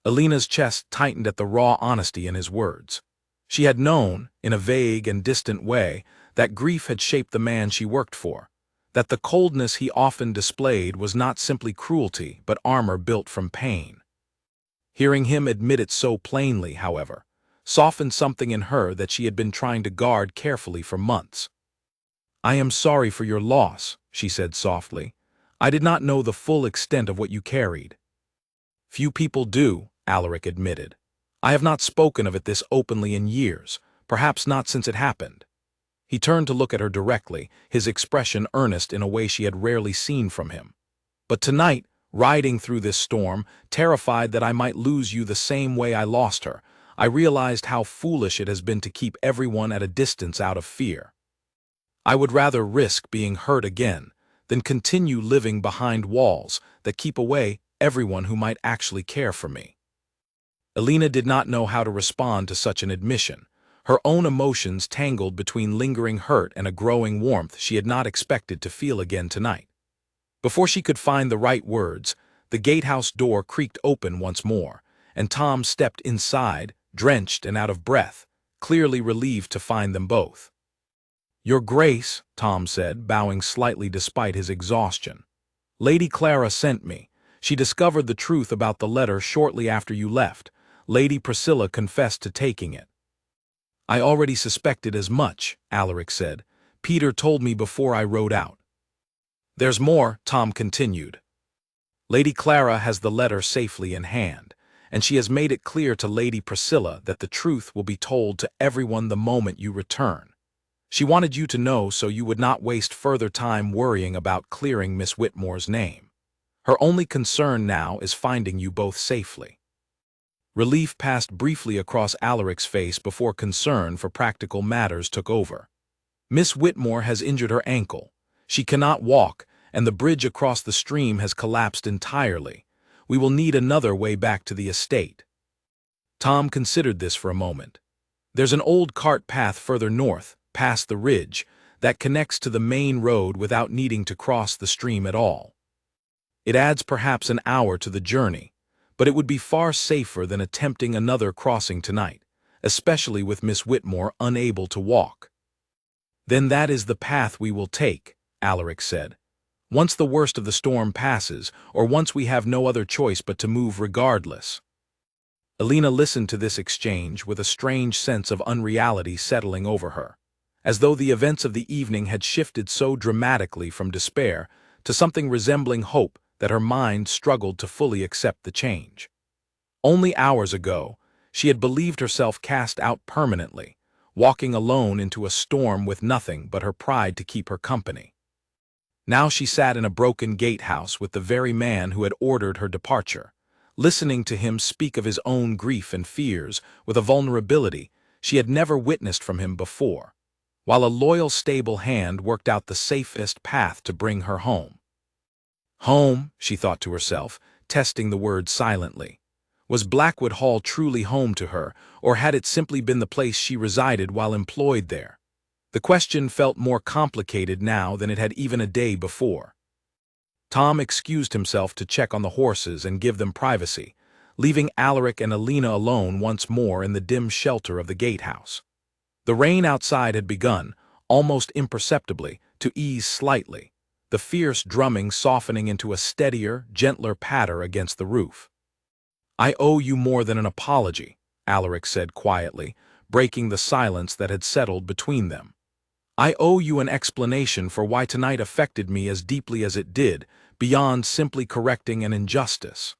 Alina's chest tightened at the raw honesty in his words. She had known, in a vague and distant way, that grief had shaped the man she worked for, that the coldness he often displayed was not simply cruelty but armor built from pain. Hearing him admit it so plainly, however, softened something in her that she had been trying to guard carefully for months. "I am sorry for your loss," she said softly. "I did not know the full extent of what you carried." "Few people do," Alaric admitted. "I have not spoken of it this openly in years, perhaps not since it happened." He turned to look at her directly, his expression earnest in a way she had rarely seen from him. "But tonight, riding through this storm, terrified that I might lose you the same way I lost her, I realized how foolish it has been to keep everyone at a distance out of fear. I would rather risk being hurt again than continue living behind walls that keep away everyone who might actually care for me." Alina did not know how to respond to such an admission. Her own emotions tangled between lingering hurt and a growing warmth she had not expected to feel again tonight. Before she could find the right words, the gatehouse door creaked open once more, and Tom stepped inside, drenched and out of breath, clearly relieved to find them both. "Your Grace," Tom said, bowing slightly despite his exhaustion. "Lady Clara sent me. She discovered the truth about the letter shortly after you left. Lady Priscilla confessed to taking it." "I already suspected as much," Alaric said. "Peter told me before I rode out." "There's more," Tom continued. "Lady Clara has the letter safely in hand, and she has made it clear to Lady Priscilla that the truth will be told to everyone the moment you return. She wanted you to know so you would not waste further time worrying about clearing Miss Whitmore's name. Her only concern now is finding you both safely." Relief passed briefly across Alaric's face before concern for practical matters took over. "Miss Whitmore has injured her ankle. She cannot walk, and the bridge across the stream has collapsed entirely. We will need another way back to the estate." Tom considered this for a moment. "There's an old cart path further north, past the ridge, that connects to the main road without needing to cross the stream at all. It adds perhaps an hour to the journey, but it would be far safer than attempting another crossing tonight, especially with Miss Whitmore unable to walk." "Then that is the path we will take," Alaric said. "Once the worst of the storm passes, or once we have no other choice but to move regardless." Alina listened to this exchange with a strange sense of unreality settling over her, as though the events of the evening had shifted so dramatically from despair to something resembling hope that her mind struggled to fully accept the change. Only hours ago, she had believed herself cast out permanently, walking alone into a storm with nothing but her pride to keep her company. Now she sat in a broken gatehouse with the very man who had ordered her departure, listening to him speak of his own grief and fears with a vulnerability she had never witnessed from him before, while a loyal, stable hand worked out the safest path to bring her home. Home, she thought to herself, testing the word silently. Was Blackwood Hall truly home to her, or had it simply been the place she resided while employed there? The question felt more complicated now than it had even a day before. Tom excused himself to check on the horses and give them privacy, leaving Alaric and Alina alone once more in the dim shelter of the gatehouse. The rain outside had begun, almost imperceptibly, to ease slightly, the fierce drumming softening into a steadier, gentler patter against the roof. "I owe you more than an apology," Alaric said quietly, breaking the silence that had settled between them. "I owe you an explanation for why tonight affected me as deeply as it did, beyond simply correcting an injustice."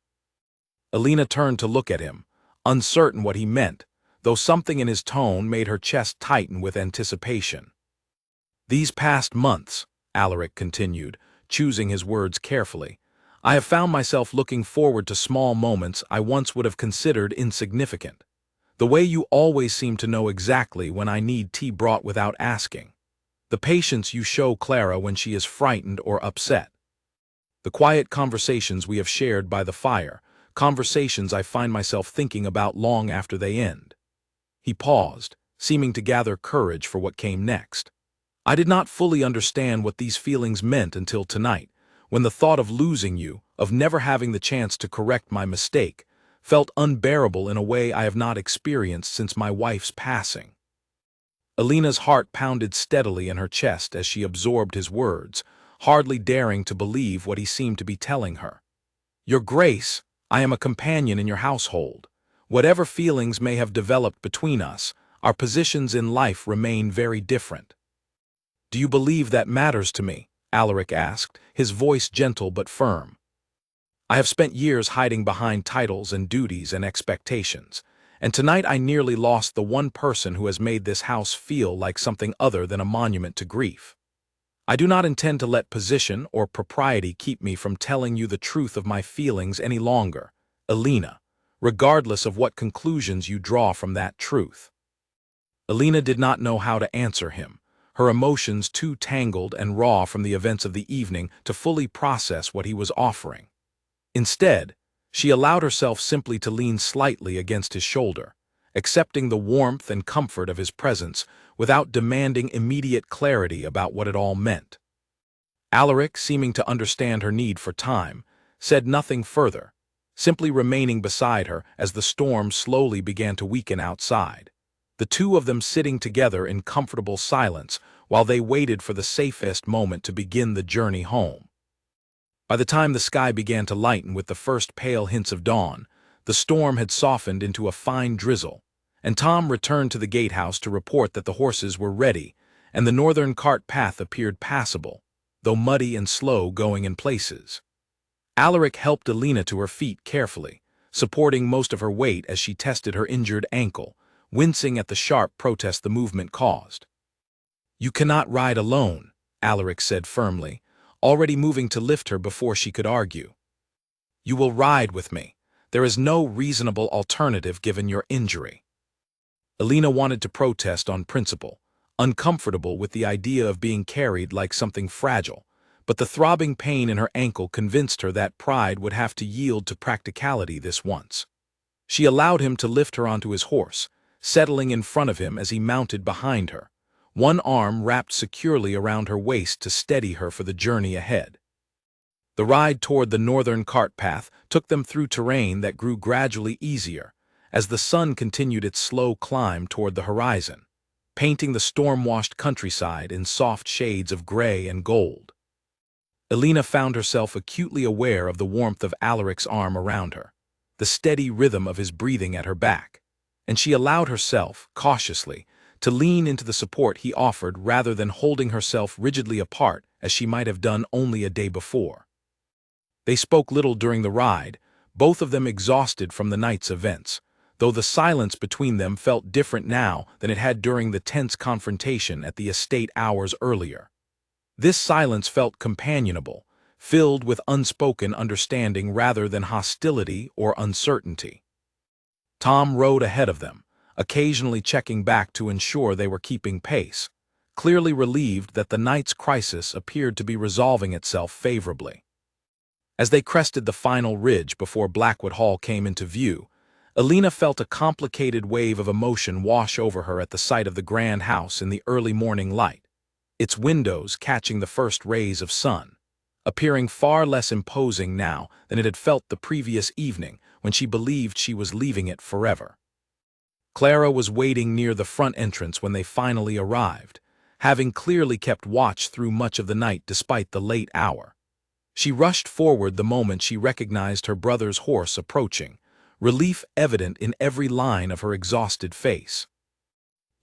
Alina turned to look at him, uncertain what he meant, though something in his tone made her chest tighten with anticipation. "These past months," Alaric continued, choosing his words carefully, I have found myself looking forward to small moments I once would have considered insignificant. The way you always seem to know exactly when I need tea brought without asking. The patience you show Clara when she is frightened or upset. The quiet conversations we have shared by the fire, conversations I find myself thinking about long after they end. He paused, seeming to gather courage for what came next. I did not fully understand what these feelings meant until tonight, when the thought of losing you, of never having the chance to correct my mistake, felt unbearable in a way I have not experienced since my wife's passing. Alina's heart pounded steadily in her chest as she absorbed his words, hardly daring to believe what he seemed to be telling her. Your Grace, I am a companion in your household. Whatever feelings may have developed between us, our positions in life remain very different. Do you believe that matters to me? Alaric asked, his voice gentle but firm. I have spent years hiding behind titles and duties and expectations, and tonight I nearly lost the one person who has made this house feel like something other than a monument to grief. I do not intend to let position or propriety keep me from telling you the truth of my feelings any longer, Alina, regardless of what conclusions you draw from that truth. Alina did not know how to answer him, her emotions too tangled and raw from the events of the evening to fully process what he was offering. Instead, she allowed herself simply to lean slightly against his shoulder, accepting the warmth and comfort of his presence without demanding immediate clarity about what it all meant. Alaric, seeming to understand her need for time, said nothing further, simply remaining beside her as the storm slowly began to weaken outside, the two of them sitting together in comfortable silence while they waited for the safest moment to begin the journey home. By the time the sky began to lighten with the first pale hints of dawn, the storm had softened into a fine drizzle, and Tom returned to the gatehouse to report that the horses were ready, and the northern cart path appeared passable, though muddy and slow going in places. Alaric helped Alina to her feet carefully, supporting most of her weight as she tested her injured ankle, wincing at the sharp protest the movement caused. You cannot ride alone, Alaric said firmly, already moving to lift her before she could argue. You will ride with me. There is no reasonable alternative given your injury. Alina wanted to protest on principle, uncomfortable with the idea of being carried like something fragile, but the throbbing pain in her ankle convinced her that pride would have to yield to practicality this once. She allowed him to lift her onto his horse, settling in front of him as he mounted behind her, one arm wrapped securely around her waist to steady her for the journey ahead. The ride toward the northern cart path took them through terrain that grew gradually easier as the sun continued its slow climb toward the horizon, painting the storm-washed countryside in soft shades of gray and gold. Alina found herself acutely aware of the warmth of Alaric's arm around her, the steady rhythm of his breathing at her back, and she allowed herself, cautiously, to lean into the support he offered rather than holding herself rigidly apart as she might have done only a day before. They spoke little during the ride, both of them exhausted from the night's events, though the silence between them felt different now than it had during the tense confrontation at the estate hours earlier. This silence felt companionable, filled with unspoken understanding rather than hostility or uncertainty. Tom rode ahead of them, occasionally checking back to ensure they were keeping pace, clearly relieved that the night's crisis appeared to be resolving itself favorably. As they crested the final ridge before Blackwood Hall came into view, Alina felt a complicated wave of emotion wash over her at the sight of the grand house in the early morning light, its windows catching the first rays of sun, appearing far less imposing now than it had felt the previous evening when she believed she was leaving it forever. Clara was waiting near the front entrance when they finally arrived, having clearly kept watch through much of the night despite the late hour. She rushed forward the moment she recognized her brother's horse approaching, relief evident in every line of her exhausted face.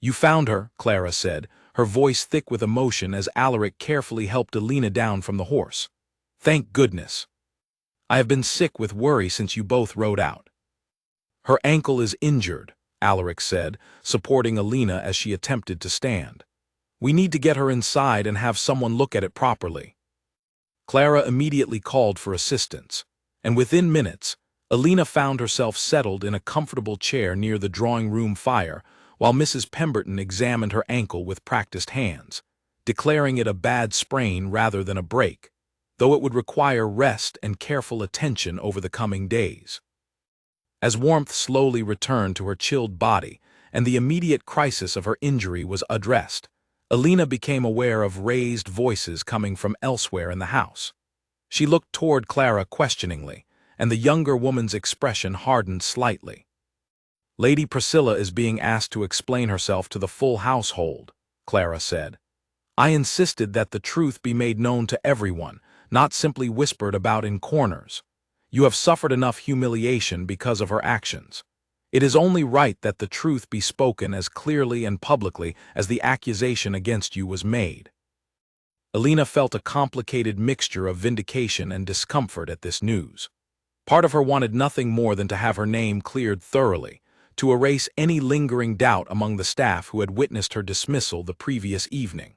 You found her, Clara said, her voice thick with emotion as Alaric carefully helped Alina down from the horse. Thank goodness. I have been sick with worry since you both rode out. Her ankle is injured, Alaric said, supporting Alina as she attempted to stand. We need to get her inside and have someone look at it properly. Clara immediately called for assistance, and within minutes, Alina found herself settled in a comfortable chair near the drawing-room fire while Mrs. Pemberton examined her ankle with practiced hands, declaring it a bad sprain rather than a break, though it would require rest and careful attention over the coming days. As warmth slowly returned to her chilled body and the immediate crisis of her injury was addressed, Alina became aware of raised voices coming from elsewhere in the house. She looked toward Clara questioningly, and the younger woman's expression hardened slightly. "Lady Priscilla is being asked to explain herself to the full household," Clara said. "I insisted that the truth be made known to everyone, not simply whispered about in corners. You have suffered enough humiliation because of her actions. It is only right that the truth be spoken as clearly and publicly as the accusation against you was made." Alina felt a complicated mixture of vindication and discomfort at this news. Part of her wanted nothing more than to have her name cleared thoroughly, to erase any lingering doubt among the staff who had witnessed her dismissal the previous evening.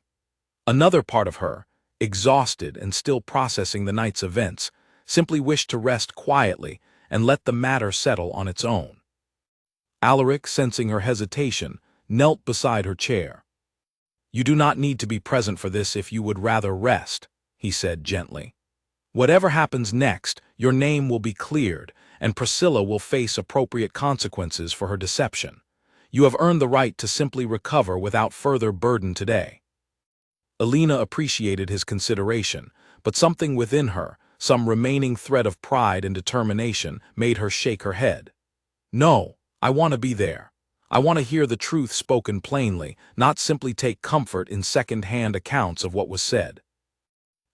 Another part of her, exhausted and still processing the night's events, simply wished to rest quietly and let the matter settle on its own. Alaric, sensing her hesitation, knelt beside her chair. "You do not need to be present for this if you would rather rest," he said gently. "Whatever happens next, your name will be cleared, and Priscilla will face appropriate consequences for her deception. You have earned the right to simply recover without further burden today." Alina appreciated his consideration, but something within her, some remaining thread of pride and determination, made her shake her head. "No, I want to be there. I want to hear the truth spoken plainly, not simply take comfort in second-hand accounts of what was said."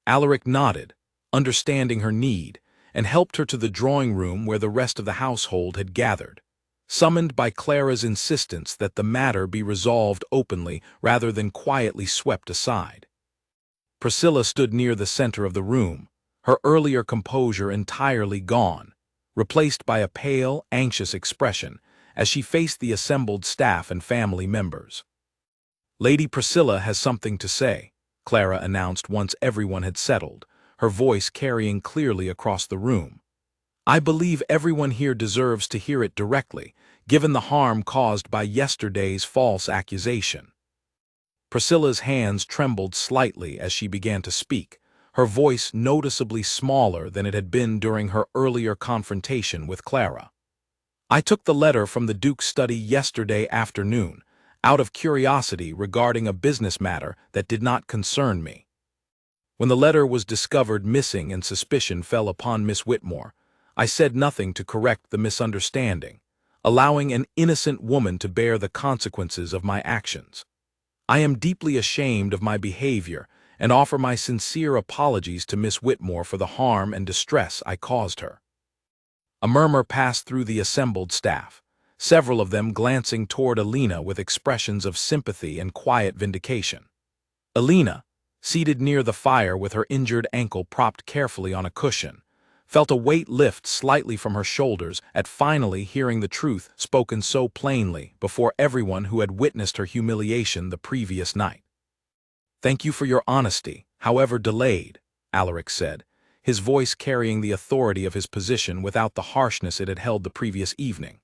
Alaric nodded, understanding her need, and helped her to the drawing-room where the rest of the household had gathered, summoned by Clara's insistence that the matter be resolved openly rather than quietly swept aside. Priscilla stood near the center of the room, her earlier composure entirely gone, replaced by a pale, anxious expression as she faced the assembled staff and family members. "Lady Priscilla has something to say," Clara announced once everyone had settled, her voice carrying clearly across the room. "I believe everyone here deserves to hear it directly, given the harm caused by yesterday's false accusation." Priscilla's hands trembled slightly as she began to speak, her voice noticeably smaller than it had been during her earlier confrontation with Clara. "I took the letter from the Duke's study yesterday afternoon, out of curiosity regarding a business matter that did not concern me. When the letter was discovered missing and suspicion fell upon Miss Whitmore, I said nothing to correct the misunderstanding, allowing an innocent woman to bear the consequences of my actions. I am deeply ashamed of my behavior and offer my sincere apologies to Miss Whitmore for the harm and distress I caused her." A murmur passed through the assembled staff, several of them glancing toward Alina with expressions of sympathy and quiet vindication. Alina, seated near the fire with her injured ankle propped carefully on a cushion, felt a weight lift slightly from her shoulders at finally hearing the truth spoken so plainly before everyone who had witnessed her humiliation the previous night. "Thank you for your honesty, however delayed," Alaric said, his voice carrying the authority of his position without the harshness it had held the previous evening.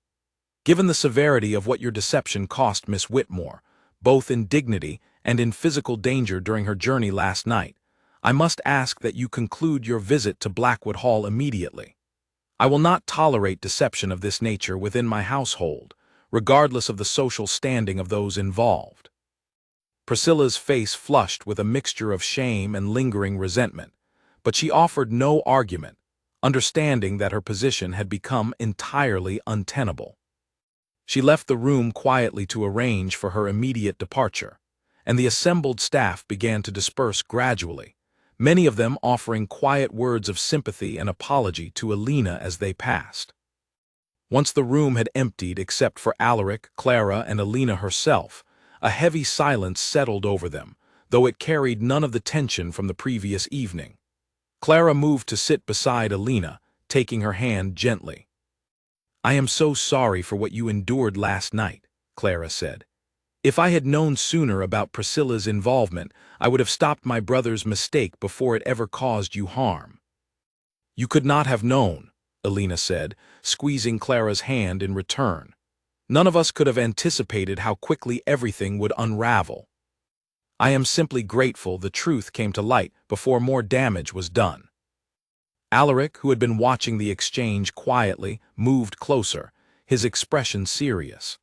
"Given the severity of what your deception cost Miss Whitmore, both in dignity and in physical danger during her journey last night, I must ask that you conclude your visit to Blackwood Hall immediately. I will not tolerate deception of this nature within my household, regardless of the social standing of those involved." Priscilla's face flushed with a mixture of shame and lingering resentment, but she offered no argument, understanding that her position had become entirely untenable. She left the room quietly to arrange for her immediate departure, and the assembled staff began to disperse gradually, many of them offering quiet words of sympathy and apology to Alina as they passed. Once the room had emptied except for Alaric, Clara, and Alina herself, a heavy silence settled over them, though it carried none of the tension from the previous evening. Clara moved to sit beside Alina, taking her hand gently. "I am so sorry for what you endured last night," Clara said. If I had known sooner about Priscilla's involvement, I would have stopped my brother's mistake before it ever caused you harm. You could not have known, Alina said, squeezing Clara's hand in return. None of us could have anticipated how quickly everything would unravel. I am simply grateful the truth came to light before more damage was done. Alaric, who had been watching the exchange quietly, moved closer, his expression serious.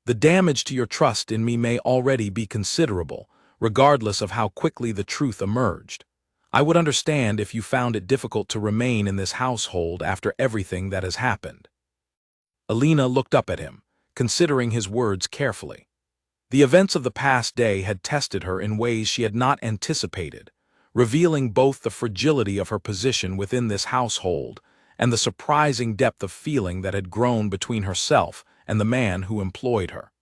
The damage to your trust in me may already be considerable, regardless of how quickly the truth emerged. I would understand if you found it difficult to remain in this household after everything that has happened. Alina looked up at him, considering his words carefully. The events of the past day had tested her in ways she had not anticipated, revealing both the fragility of her position within this household and the surprising depth of feeling that had grown between herself and the man who employed her.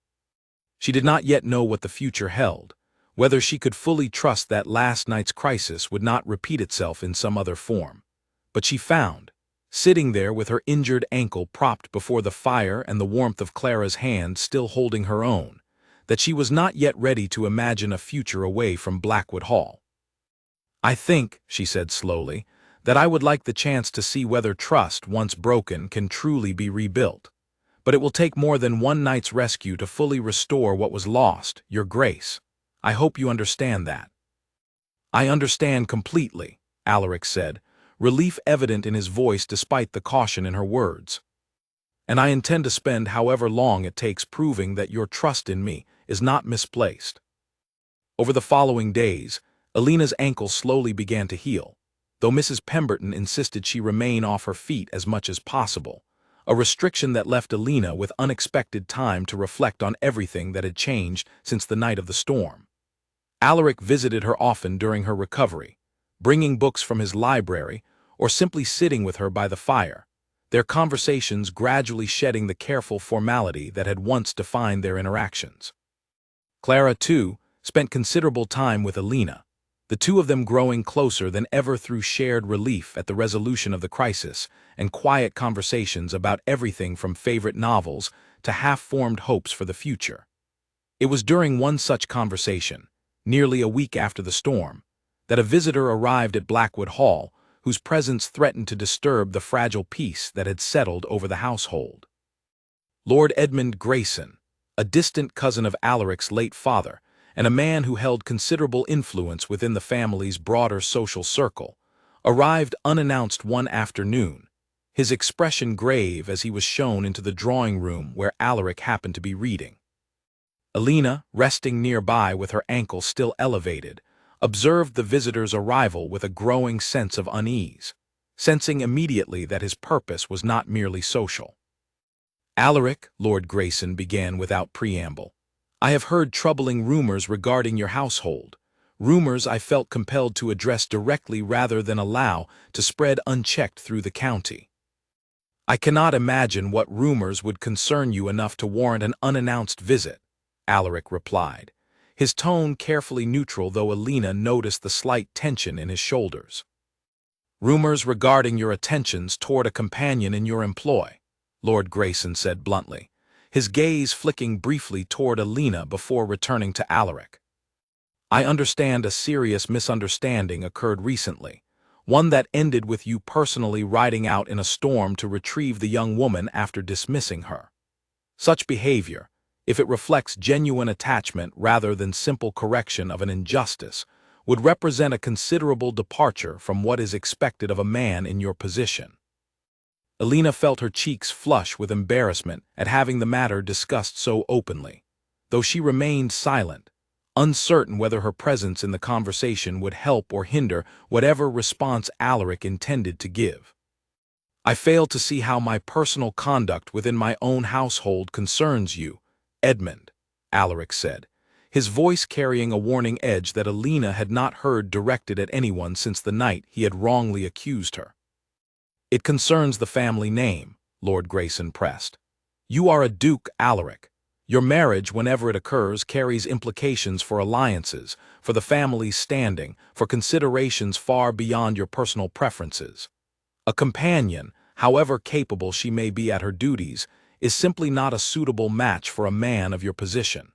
She did not yet know what the future held, whether she could fully trust that last night's crisis would not repeat itself in some other form. But she found, sitting there with her injured ankle propped before the fire and the warmth of Clara's hand still holding her own, that she was not yet ready to imagine a future away from Blackwood Hall. I think, she said slowly, that I would like the chance to see whether trust, once broken, can truly be rebuilt. But it will take more than one night's rescue to fully restore what was lost, Your Grace. I hope you understand that. I understand completely, Alaric said, relief evident in his voice despite the caution in her words. And I intend to spend however long it takes proving that your trust in me is not misplaced. Over the following days, Alina's ankle slowly began to heal, though Mrs. Pemberton insisted she remain off her feet as much as possible, a restriction that left Alina with unexpected time to reflect on everything that had changed since the night of the storm. Alaric visited her often during her recovery, bringing books from his library or simply sitting with her by the fire, their conversations gradually shedding the careful formality that had once defined their interactions. Clara, too, spent considerable time with Alina, the two of them growing closer than ever through shared relief at the resolution of the crisis and quiet conversations about everything from favorite novels to half-formed hopes for the future. It was during one such conversation, nearly a week after the storm, that a visitor arrived at Blackwood Hall whose presence threatened to disturb the fragile peace that had settled over the household. Lord Edmund Grayson, a distant cousin of Alaric's late father, and a man who held considerable influence within the family's broader social circle, arrived unannounced one afternoon, his expression grave as he was shown into the drawing room where Alaric happened to be reading. Alina, resting nearby with her ankle still elevated, observed the visitor's arrival with a growing sense of unease, sensing immediately that his purpose was not merely social. Alaric, Lord Grayson began without preamble, I have heard troubling rumors regarding your household, rumors I felt compelled to address directly rather than allow to spread unchecked through the county. I cannot imagine what rumors would concern you enough to warrant an unannounced visit, Alaric replied, his tone carefully neutral though Alina noticed the slight tension in his shoulders. Rumors regarding your attentions toward a companion in your employ, Lord Grayson said bluntly, his gaze flicking briefly toward Alina before returning to Alaric. I understand a serious misunderstanding occurred recently, one that ended with you personally riding out in a storm to retrieve the young woman after dismissing her. Such behavior, if it reflects genuine attachment rather than simple correction of an injustice, would represent a considerable departure from what is expected of a man in your position. Alina felt her cheeks flush with embarrassment at having the matter discussed so openly, though she remained silent, uncertain whether her presence in the conversation would help or hinder whatever response Alaric intended to give. I fail to see how my personal conduct within my own household concerns you, Edmund, Alaric said, his voice carrying a warning edge that Alina had not heard directed at anyone since the night he had wrongly accused her. It concerns the family name, Lord Grayson pressed. You are a Duke Alaric. Your marriage, whenever it occurs, carries implications for alliances, for the family's standing, for considerations far beyond your personal preferences. A companion, however capable she may be at her duties, is simply not a suitable match for a man of your position.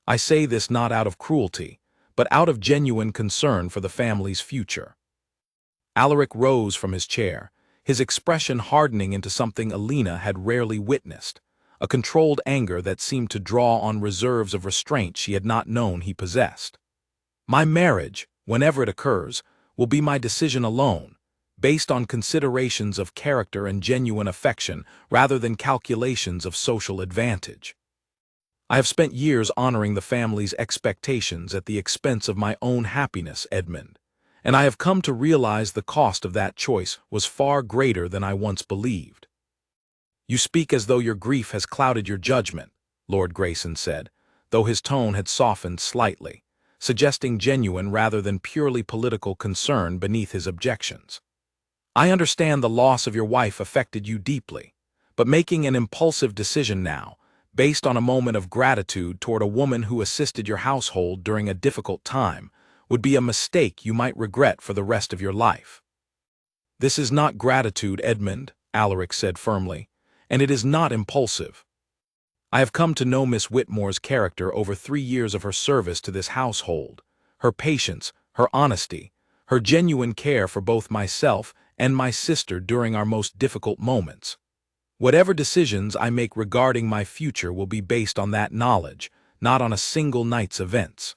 I say this not out of cruelty, but out of genuine concern for the family's future." Alaric rose from his chair, his expression hardening into something Alina had rarely witnessed, a controlled anger that seemed to draw on reserves of restraint she had not known he possessed. "My marriage, whenever it occurs, will be my decision alone, based on considerations of character and genuine affection rather than calculations of social advantage. I have spent years honoring the family's expectations at the expense of my own happiness, Edmund, and I have come to realize the cost of that choice was far greater than I once believed." "You speak as though your grief has clouded your judgment," Lord Grayson said, though his tone had softened slightly, suggesting genuine rather than purely political concern beneath his objections. "I understand the loss of your wife affected you deeply, but making an impulsive decision now, based on a moment of gratitude toward a woman who assisted your household during a difficult time, would be a mistake you might regret for the rest of your life." "This is not gratitude, Edmund," Alaric said firmly, "and it is not impulsive. I have come to know Miss Whitmore's character over 3 years of her service to this household, her patience, her honesty, her genuine care for both myself and my sister during our most difficult moments. Whatever decisions I make regarding my future will be based on that knowledge, not on a single night's events."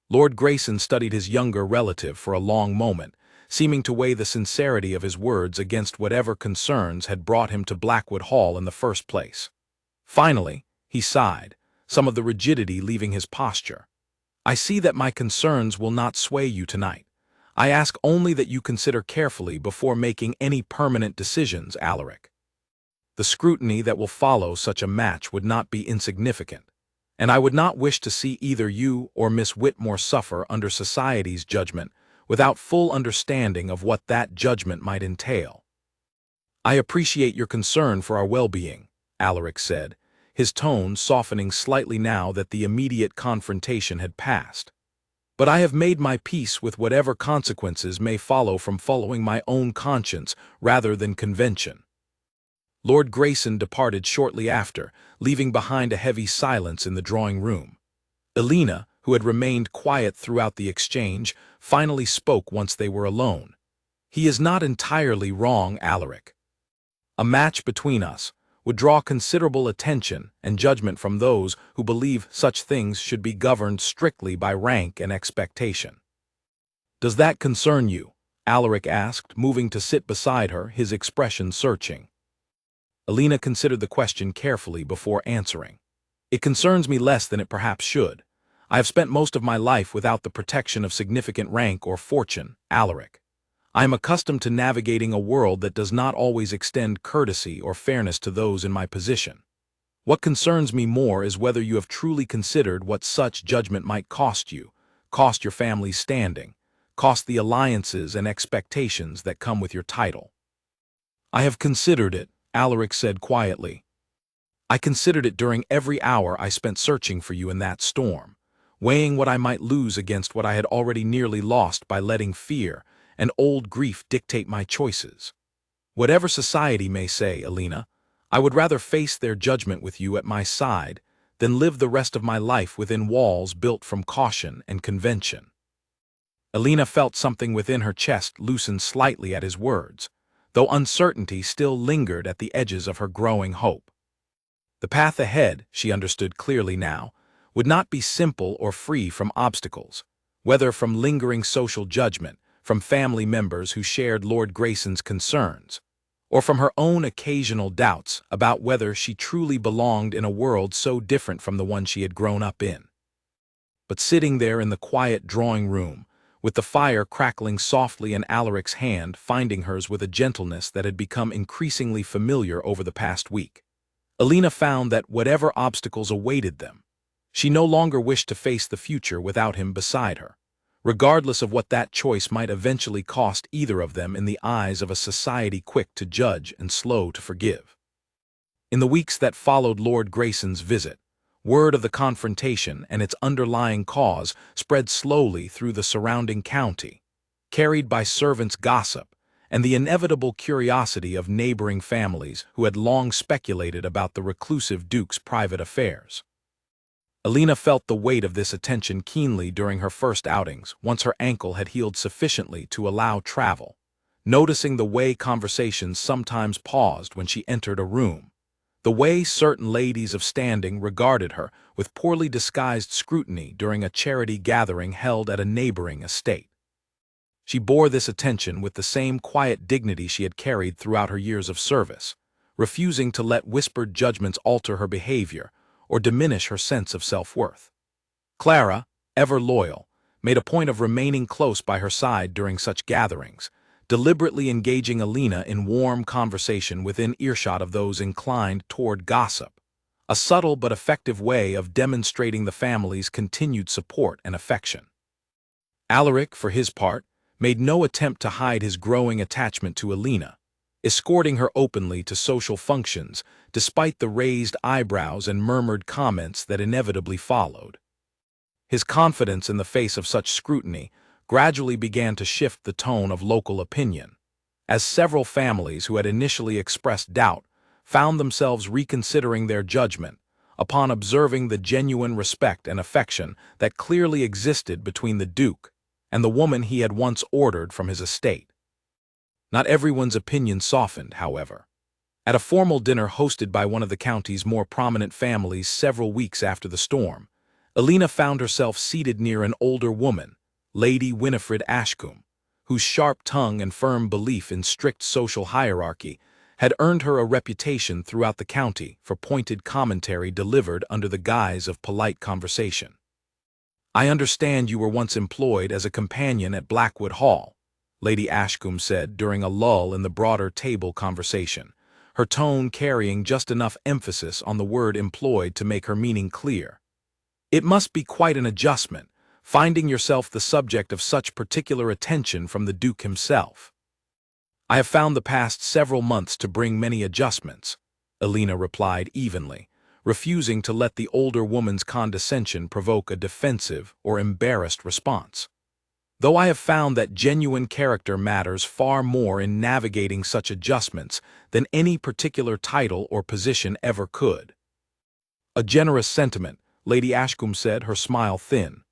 Lord Grayson studied his younger relative for a long moment, seeming to weigh the sincerity of his words against whatever concerns had brought him to Blackwood Hall in the first place. Finally, he sighed, some of the rigidity leaving his posture. "I see that my concerns will not sway you tonight. I ask only that you consider carefully before making any permanent decisions, Alaric. The scrutiny that will follow such a match would not be insignificant, and I would not wish to see either you or Miss Whitmore suffer under society's judgment without full understanding of what that judgment might entail." "I appreciate your concern for our well-being," Alaric said, his tone softening slightly now that the immediate confrontation had passed. "But I have made my peace with whatever consequences may follow from following my own conscience rather than convention." Lord Grayson departed shortly after, leaving behind a heavy silence in the drawing-room. Alina, who had remained quiet throughout the exchange, finally spoke once they were alone. "He is not entirely wrong, Alaric. A match between us would draw considerable attention and judgment from those who believe such things should be governed strictly by rank and expectation." "Does that concern you?" Alaric asked, moving to sit beside her, his expression searching. Alina considered the question carefully before answering. "It concerns me less than it perhaps should. I have spent most of my life without the protection of significant rank or fortune, Alaric. I am accustomed to navigating a world that does not always extend courtesy or fairness to those in my position. What concerns me more is whether you have truly considered what such judgment might cost you, cost your family's standing, cost the alliances and expectations that come with your title." "I have considered it," Alaric said quietly. "I considered it during every hour I spent searching for you in that storm, weighing what I might lose against what I had already nearly lost by letting fear and old grief dictate my choices. Whatever society may say, Alina, I would rather face their judgment with you at my side than live the rest of my life within walls built from caution and convention." Alina felt something within her chest loosen slightly at his words, though uncertainty still lingered at the edges of her growing hope. The path ahead, she understood clearly now, would not be simple or free from obstacles, whether from lingering social judgment, from family members who shared Lord Grayson's concerns, or from her own occasional doubts about whether she truly belonged in a world so different from the one she had grown up in. But sitting there in the quiet drawing-room, with the fire crackling softly in Alaric's hand finding hers with a gentleness that had become increasingly familiar over the past week, Alina found that whatever obstacles awaited them, she no longer wished to face the future without him beside her, regardless of what that choice might eventually cost either of them in the eyes of a society quick to judge and slow to forgive. In the weeks that followed Lord Grayson's visit, word of the confrontation and its underlying cause spread slowly through the surrounding county, carried by servants' gossip and the inevitable curiosity of neighboring families who had long speculated about the reclusive Duke's private affairs. Alina felt the weight of this attention keenly during her first outings, once her ankle had healed sufficiently to allow travel, noticing the way conversations sometimes paused when she entered a room, the way certain ladies of standing regarded her with poorly disguised scrutiny during a charity gathering held at a neighboring estate. She bore this attention with the same quiet dignity she had carried throughout her years of service, refusing to let whispered judgments alter her behavior or diminish her sense of self-worth. Clara, ever loyal, made a point of remaining close by her side during such gatherings, deliberately engaging Alina in warm conversation within earshot of those inclined toward gossip, a subtle but effective way of demonstrating the family's continued support and affection. Alaric, for his part, made no attempt to hide his growing attachment to Alina, escorting her openly to social functions despite the raised eyebrows and murmured comments that inevitably followed. His confidence in the face of such scrutiny gradually began to shift the tone of local opinion, as several families who had initially expressed doubt found themselves reconsidering their judgment upon observing the genuine respect and affection that clearly existed between the Duke and the woman he had once ordered from his estate. Not everyone's opinion softened, however. At a formal dinner hosted by one of the county's more prominent families several weeks after the storm, Alina found herself seated near an older woman, Lady Winifred Ashcombe, whose sharp tongue and firm belief in strict social hierarchy had earned her a reputation throughout the county for pointed commentary delivered under the guise of polite conversation. "I understand you were once employed as a companion at Blackwood Hall," Lady Ashcombe said during a lull in the broader table conversation, her tone carrying just enough emphasis on the word employed to make her meaning clear. "It must be quite an adjustment, finding yourself the subject of such particular attention from the Duke himself." "I have found the past several months to bring many adjustments," Alina replied evenly, refusing to let the older woman's condescension provoke a defensive or embarrassed response. "Though I have found that genuine character matters far more in navigating such adjustments than any particular title or position ever could." "A generous sentiment," Lady Ashcombe said, her smile thin.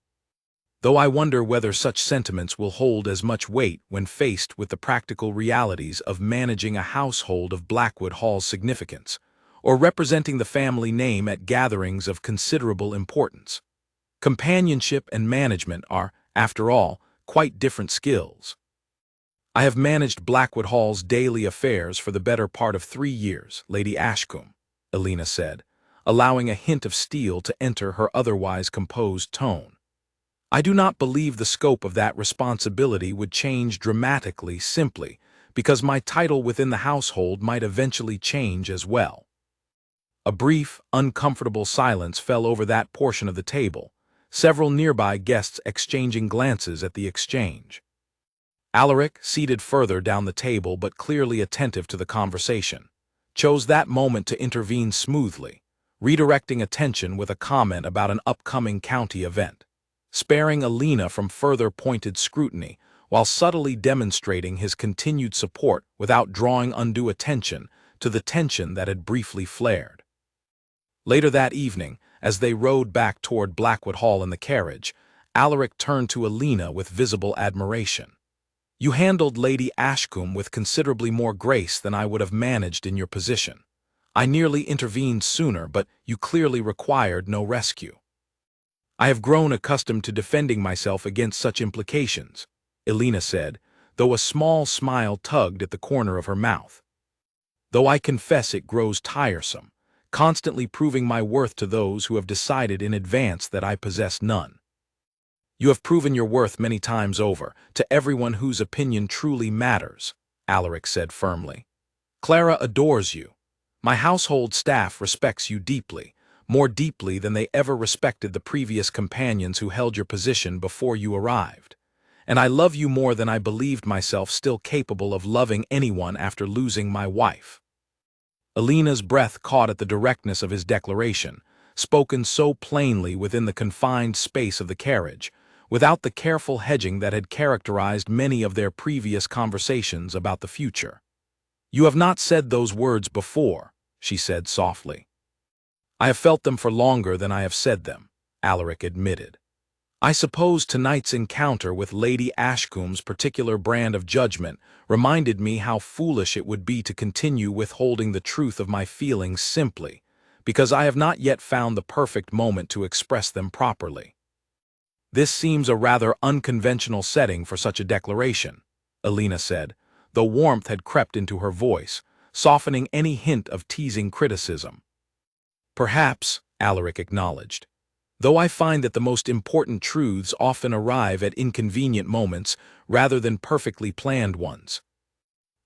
"Though I wonder whether such sentiments will hold as much weight when faced with the practical realities of managing a household of Blackwood Hall's significance, or representing the family name at gatherings of considerable importance. Companionship and management are, after all, quite different skills." "I have managed Blackwood Hall's daily affairs for the better part of 3 years, Lady Ashcombe," Alina said, allowing a hint of steel to enter her otherwise composed tone. "I do not believe the scope of that responsibility would change dramatically simply because my title within the household might eventually change as well." A brief, uncomfortable silence fell over that portion of the table, several nearby guests exchanging glances at the exchange. Alaric, seated further down the table but clearly attentive to the conversation, chose that moment to intervene smoothly, redirecting attention with a comment about an upcoming county event, sparing Alina from further pointed scrutiny while subtly demonstrating his continued support without drawing undue attention to the tension that had briefly flared. Later that evening, as they rode back toward Blackwood Hall in the carriage, Alaric turned to Alina with visible admiration. "You handled Lady Ashcombe with considerably more grace than I would have managed in your position. I nearly intervened sooner, but you clearly required no rescue." "I have grown accustomed to defending myself against such implications," Alina said, though a small smile tugged at the corner of her mouth. "Though I confess it grows tiresome, constantly proving my worth to those who have decided in advance that I possess none." "You have proven your worth many times over, to everyone whose opinion truly matters," Alaric said firmly. "Clara adores you. My household staff respects you deeply, more deeply than they ever respected the previous companions who held your position before you arrived. And I love you more than I believed myself still capable of loving anyone after losing my wife." Alina's breath caught at the directness of his declaration, spoken so plainly within the confined space of the carriage, without the careful hedging that had characterized many of their previous conversations about the future. "You have not said those words before," she said softly. "I have felt them for longer than I have said them," Alaric admitted. I suppose tonight's encounter with Lady Ashcombe's particular brand of judgment reminded me how foolish it would be to continue withholding the truth of my feelings simply because I have not yet found the perfect moment to express them properly. This seems a rather unconventional setting for such a declaration, Alina said, though warmth had crept into her voice, softening any hint of teasing criticism. Perhaps, Alaric acknowledged, though I find that the most important truths often arrive at inconvenient moments rather than perfectly planned ones.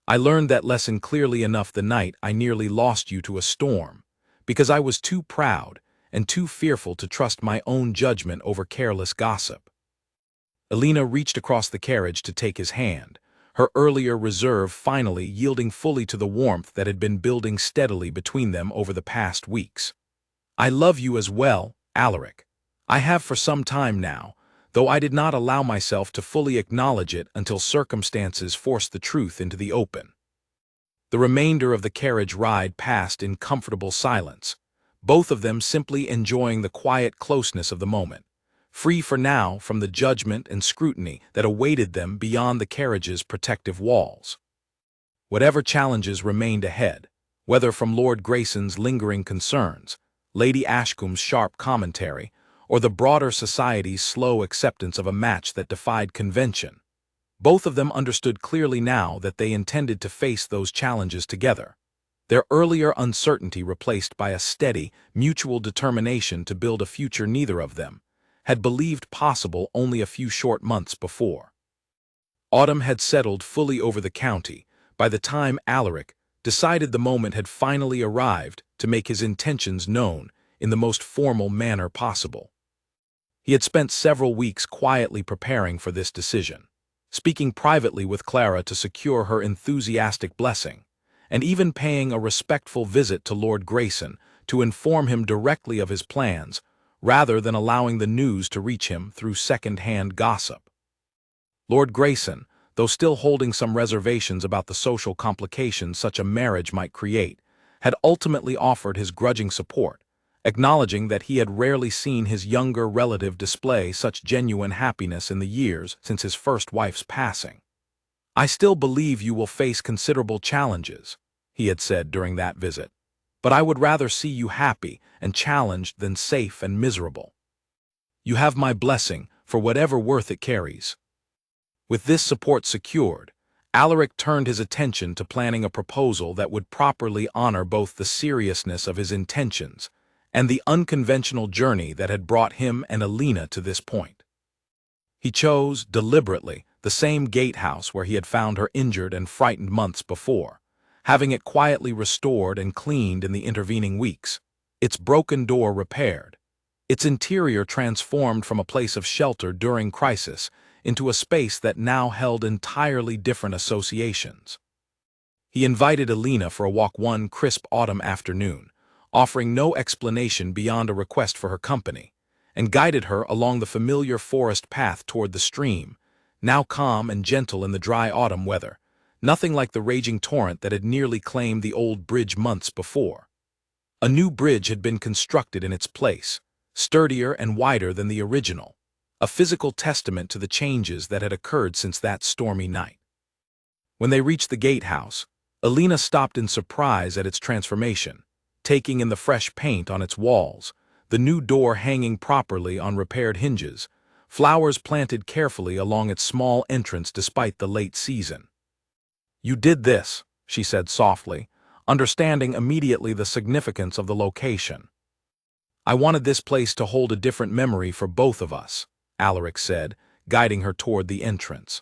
I learned that lesson clearly enough the night I nearly lost you to a storm, because I was too proud and too fearful to trust my own judgment over careless gossip. Alina reached across the carriage to take his hand, her earlier reserve finally yielding fully to the warmth that had been building steadily between them over the past weeks. I love you as well, Alaric. I have for some time now, though I did not allow myself to fully acknowledge it until circumstances forced the truth into the open. The remainder of the carriage ride passed in comfortable silence, both of them simply enjoying the quiet closeness of the moment, free for now from the judgment and scrutiny that awaited them beyond the carriage's protective walls. Whatever challenges remained ahead, whether from Lord Grayson's lingering concerns, Lady Ashcombe's sharp commentary, or the broader society's slow acceptance of a match that defied convention, both of them understood clearly now that they intended to face those challenges together, their earlier uncertainty replaced by a steady, mutual determination to build a future neither of them had believed possible only a few short months before. Autumn had settled fully over the county by the time Alaric decided the moment had finally arrived to make his intentions known in the most formal manner possible. He had spent several weeks quietly preparing for this decision, speaking privately with Clara to secure her enthusiastic blessing, and even paying a respectful visit to Lord Grayson to inform him directly of his plans, rather than allowing the news to reach him through second-hand gossip. Lord Grayson, though still holding some reservations about the social complications such a marriage might create, had ultimately offered his grudging support, acknowledging that he had rarely seen his younger relative display such genuine happiness in the years since his first wife's passing. I still believe you will face considerable challenges, he had said during that visit, but I would rather see you happy and challenged than safe and miserable. You have my blessing for whatever worth it carries. With this support secured, Alaric turned his attention to planning a proposal that would properly honor both the seriousness of his intentions and the unconventional journey that had brought him and Alina to this point. He chose, deliberately, the same gatehouse where he had found her injured and frightened months before, having it quietly restored and cleaned in the intervening weeks, its broken door repaired, its interior transformed from a place of shelter during crisis into a space that now held entirely different associations. He invited Alina for a walk one crisp autumn afternoon, offering no explanation beyond a request for her company, and guided her along the familiar forest path toward the stream, now calm and gentle in the dry autumn weather, nothing like the raging torrent that had nearly claimed the old bridge months before. A new bridge had been constructed in its place, sturdier and wider than the original, a physical testament to the changes that had occurred since that stormy night. When they reached the gatehouse, Alina stopped in surprise at its transformation, taking in the fresh paint on its walls, the new door hanging properly on repaired hinges, flowers planted carefully along its small entrance despite the late season. You did this, she said softly, understanding immediately the significance of the location. I wanted this place to hold a different memory for both of us, Alaric said, guiding her toward the entrance.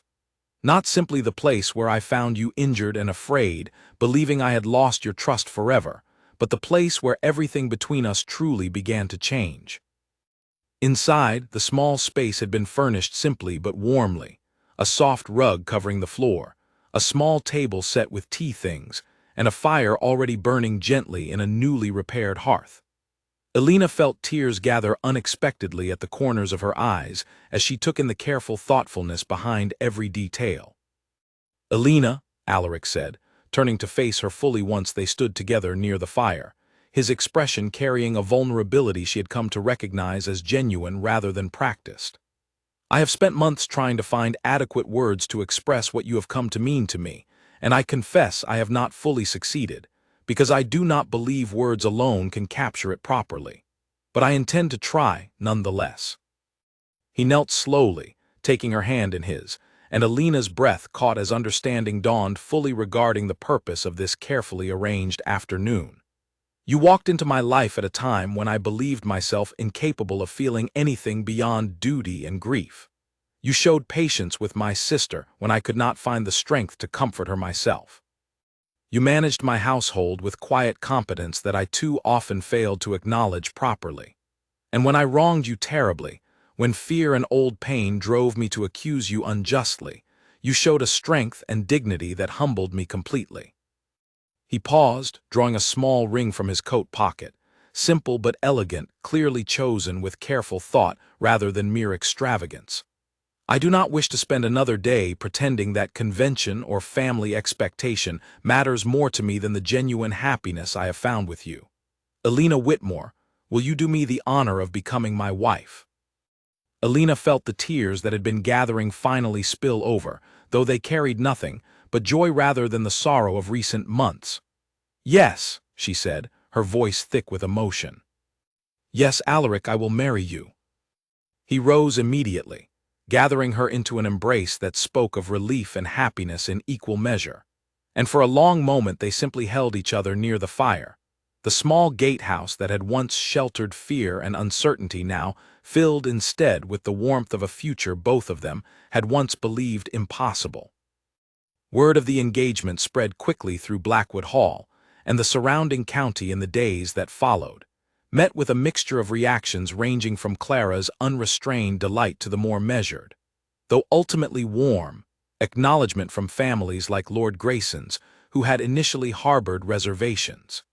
Not simply the place where I found you injured and afraid, believing I had lost your trust forever, but the place where everything between us truly began to change. Inside, the small space had been furnished simply but warmly, a soft rug covering the floor, a small table set with tea things, and a fire already burning gently in a newly repaired hearth. Alina felt tears gather unexpectedly at the corners of her eyes as she took in the careful thoughtfulness behind every detail. Alina, Alaric said, turning to face her fully once they stood together near the fire, his expression carrying a vulnerability she had come to recognize as genuine rather than practiced. "I have spent months trying to find adequate words to express what you have come to mean to me, and I confess I have not fully succeeded, because I do not believe words alone can capture it properly. But I intend to try, nonetheless." He knelt slowly, taking her hand in his, and Alina's breath caught as understanding dawned fully regarding the purpose of this carefully arranged afternoon. "You walked into my life at a time when I believed myself incapable of feeling anything beyond duty and grief. You showed patience with my sister when I could not find the strength to comfort her myself. You managed my household with quiet competence that I too often failed to acknowledge properly. And when I wronged you terribly, when fear and old pain drove me to accuse you unjustly, you showed a strength and dignity that humbled me completely." He paused, drawing a small ring from his coat pocket, simple but elegant, clearly chosen with careful thought rather than mere extravagance. "I do not wish to spend another day pretending that convention or family expectation matters more to me than the genuine happiness I have found with you. Alina Whitmore, will you do me the honor of becoming my wife?" Alina felt the tears that had been gathering finally spill over, though they carried nothing but joy rather than the sorrow of recent months. "Yes," she said, her voice thick with emotion. "Yes, Alaric, I will marry you." He rose immediately, gathering her into an embrace that spoke of relief and happiness in equal measure. And for a long moment they simply held each other near the fire. The small gatehouse that had once sheltered fear and uncertainty now filled instead with the warmth of a future both of them had once believed impossible. Word of the engagement spread quickly through Blackwood Hall, and the surrounding county in the days that followed, met with a mixture of reactions ranging from Clara's unrestrained delight to the more measured, though ultimately warm, acknowledgement from families like Lord Grayson's, who had initially harbored reservations.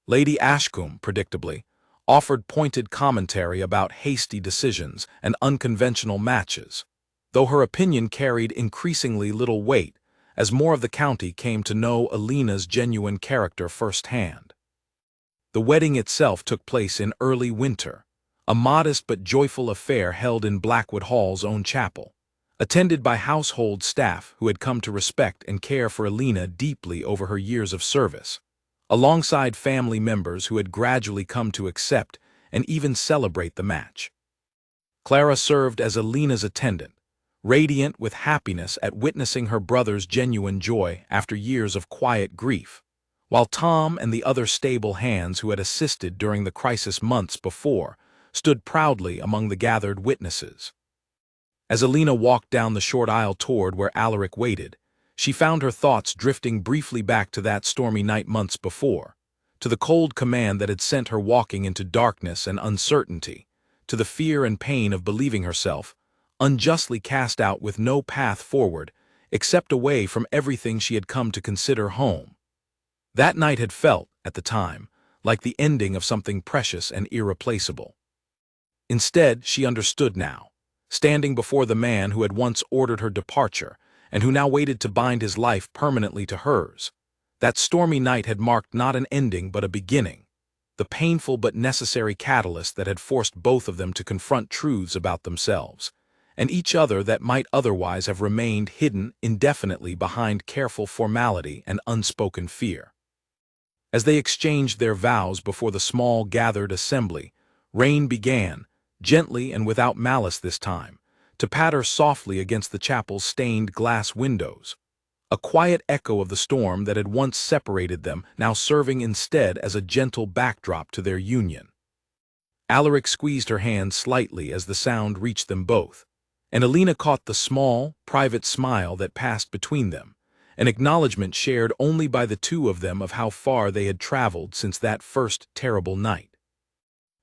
Lady Ashcombe, predictably, offered pointed commentary about hasty decisions and unconventional matches, though her opinion carried increasingly little weight as more of the county came to know Alina's genuine character firsthand. The wedding itself took place in early winter, a modest but joyful affair held in Blackwood Hall's own chapel, attended by household staff who had come to respect and care for Alina deeply over her years of service, alongside family members who had gradually come to accept and even celebrate the match. Clara served as Alina's attendant, radiant with happiness at witnessing her brother's genuine joy after years of quiet grief, while Tom and the other stable hands who had assisted during the crisis months before stood proudly among the gathered witnesses. As Alina walked down the short aisle toward where Alaric waited, she found her thoughts drifting briefly back to that stormy night months before, to the cold command that had sent her walking into darkness and uncertainty, to the fear and pain of believing herself unjustly cast out with no path forward except away from everything she had come to consider home. That night had felt, at the time, like the ending of something precious and irreplaceable. Instead, she understood now, standing before the man who had once ordered her departure and who now waited to bind his life permanently to hers. That stormy night had marked not an ending but a beginning, the painful but necessary catalyst that had forced both of them to confront truths about themselves, and each other that might otherwise have remained hidden indefinitely behind careful formality and unspoken fear. As they exchanged their vows before the small gathered assembly, rain began, gently and without malice this time, to patter softly against the chapel's stained glass windows, a quiet echo of the storm that had once separated them now serving instead as a gentle backdrop to their union. Alaric squeezed her hand slightly as the sound reached them both, and Alina caught the small, private smile that passed between them, an acknowledgment shared only by the two of them of how far they had traveled since that first terrible night.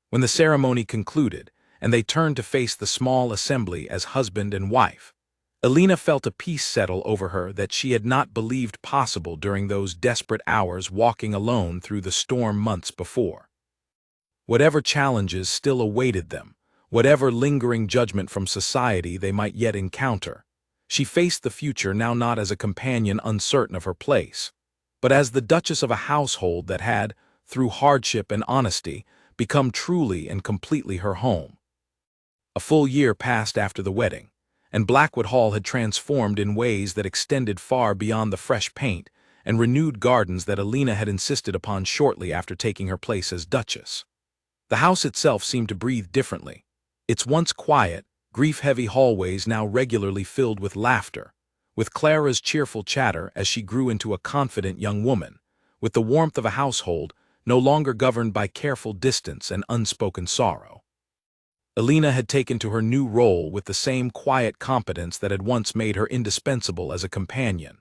When the ceremony concluded, and they turned to face the small assembly as husband and wife, Alina felt a peace settle over her that she had not believed possible during those desperate hours walking alone through the storm months before. Whatever challenges still awaited them, whatever lingering judgment from society they might yet encounter, she faced the future now not as a companion uncertain of her place, but as the duchess of a household that had, through hardship and honesty, become truly and completely her home. A full year passed after the wedding, and Blackwood Hall had transformed in ways that extended far beyond the fresh paint and renewed gardens that Alina had insisted upon shortly after taking her place as Duchess. The house itself seemed to breathe differently, its once quiet, grief-heavy hallways now regularly filled with laughter, with Clara's cheerful chatter as she grew into a confident young woman, with the warmth of a household no longer governed by careful distance and unspoken sorrow. Alina had taken to her new role with the same quiet competence that had once made her indispensable as a companion,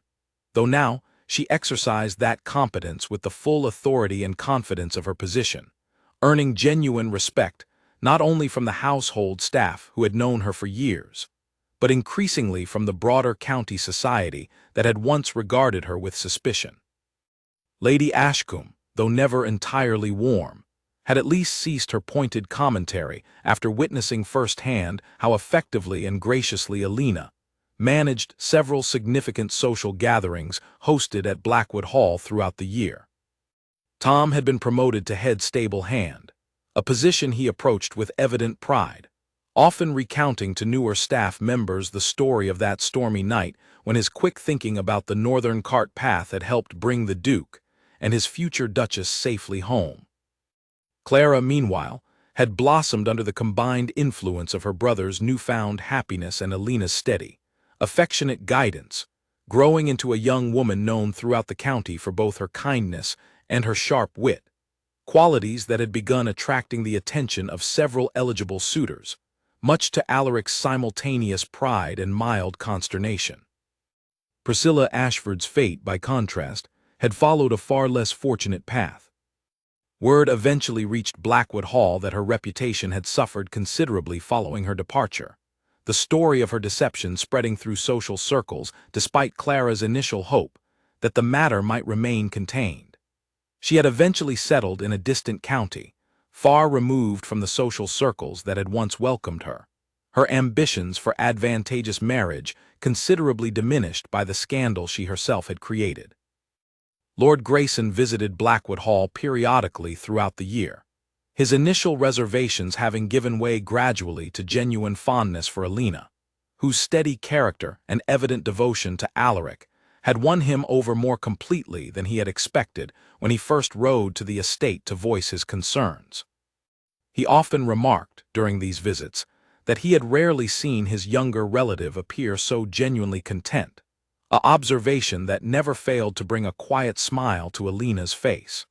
though now she exercised that competence with the full authority and confidence of her position, earning genuine respect not only from the household staff who had known her for years, but increasingly from the broader county society that had once regarded her with suspicion. Lady Ashcombe, though never entirely warm, had at least ceased her pointed commentary after witnessing firsthand how effectively and graciously Alina managed several significant social gatherings hosted at Blackwood Hall throughout the year. Tom had been promoted to head stable hand, a position he approached with evident pride, often recounting to newer staff members the story of that stormy night when his quick thinking about the northern cart path had helped bring the Duke and his future Duchess safely home. Clara, meanwhile, had blossomed under the combined influence of her brother's newfound happiness and Alina's steady, affectionate guidance, growing into a young woman known throughout the county for both her kindness and her sharp wit, qualities that had begun attracting the attention of several eligible suitors, much to Alaric's simultaneous pride and mild consternation. Priscilla Ashford's fate, by contrast, had followed a far less fortunate path. Word eventually reached Blackwood Hall that her reputation had suffered considerably following her departure, the story of her deception spreading through social circles despite Clara's initial hope that the matter might remain contained. She had eventually settled in a distant county, far removed from the social circles that had once welcomed her, her ambitions for advantageous marriage considerably diminished by the scandal she herself had created. Lord Grayson visited Blackwood Hall periodically throughout the year, his initial reservations having given way gradually to genuine fondness for Alina, whose steady character and evident devotion to Alaric had won him over more completely than he had expected when he first rode to the estate to voice his concerns. He often remarked, during these visits, that he had rarely seen his younger relative appear so genuinely content, an observation that never failed to bring a quiet smile to Alina's face.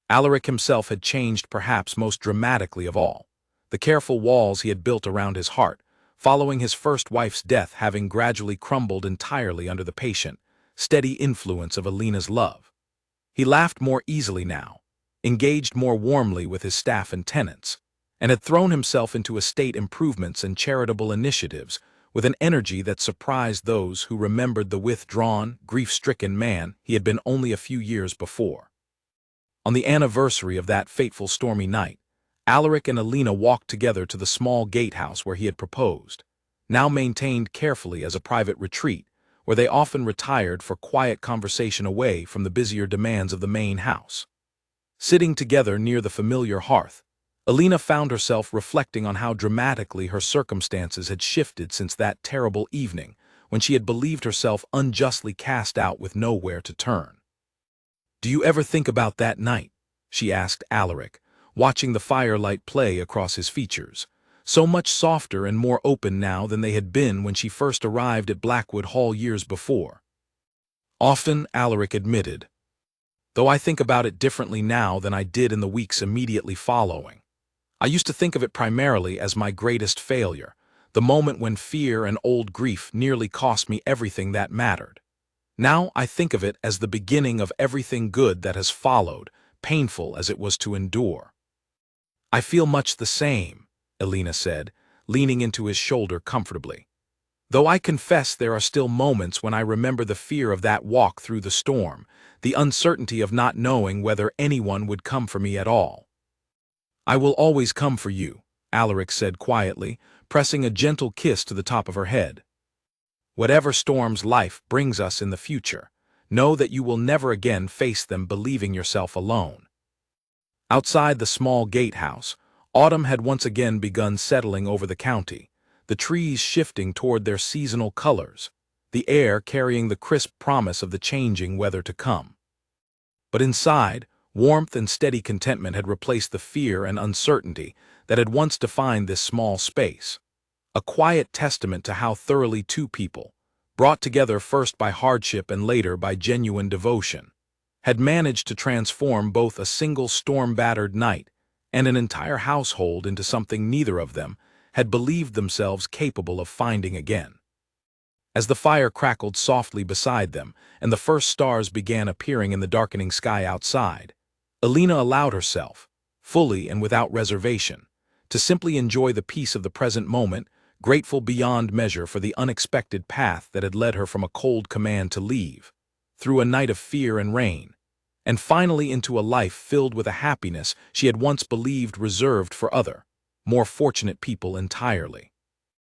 Alaric himself had changed perhaps most dramatically of all, the careful walls he had built around his heart, following his first wife's death having gradually crumbled entirely under the patient, steady influence of Alina's love. He laughed more easily now, engaged more warmly with his staff and tenants, and had thrown himself into estate improvements and charitable initiatives with an energy that surprised those who remembered the withdrawn, grief-stricken man he had been only a few years before. On the anniversary of that fateful stormy night, Alaric and Alina walked together to the small gatehouse where he had proposed, now maintained carefully as a private retreat, where they often retired for quiet conversation away from the busier demands of the main house. Sitting together near the familiar hearth, Alina found herself reflecting on how dramatically her circumstances had shifted since that terrible evening when she had believed herself unjustly cast out with nowhere to turn. "Do you ever think about that night?" she asked Alaric, watching the firelight play across his features, so much softer and more open now than they had been when she first arrived at Blackwood Hall years before. "Often," Alaric admitted, "though I think about it differently now than I did in the weeks immediately following. I used to think of it primarily as my greatest failure, the moment when fear and old grief nearly cost me everything that mattered. Now I think of it as the beginning of everything good that has followed, painful as it was to endure." "I feel much the same," Alina said, leaning into his shoulder comfortably. "Though I confess there are still moments when I remember the fear of that walk through the storm, the uncertainty of not knowing whether anyone would come for me at all." "I will always come for you," Alaric said quietly, pressing a gentle kiss to the top of her head. "Whatever storms life brings us in the future, know that you will never again face them believing yourself alone. Outside the small gatehouse, autumn had once again begun settling over the county, the trees shifting toward their seasonal colors, the air carrying the crisp promise of the changing weather to come. But inside, warmth and steady contentment had replaced the fear and uncertainty that had once defined this small space, a quiet testament to how thoroughly two people, brought together first by hardship and later by genuine devotion, had managed to transform both a single storm-battered night and an entire household into something neither of them had believed themselves capable of finding again. As the fire crackled softly beside them and the first stars began appearing in the darkening sky outside, Alina allowed herself, fully and without reservation, to simply enjoy the peace of the present moment, grateful beyond measure for the unexpected path that had led her from a cold command to leave, through a night of fear and rain, and finally into a life filled with a happiness she had once believed reserved for other, more fortunate people entirely.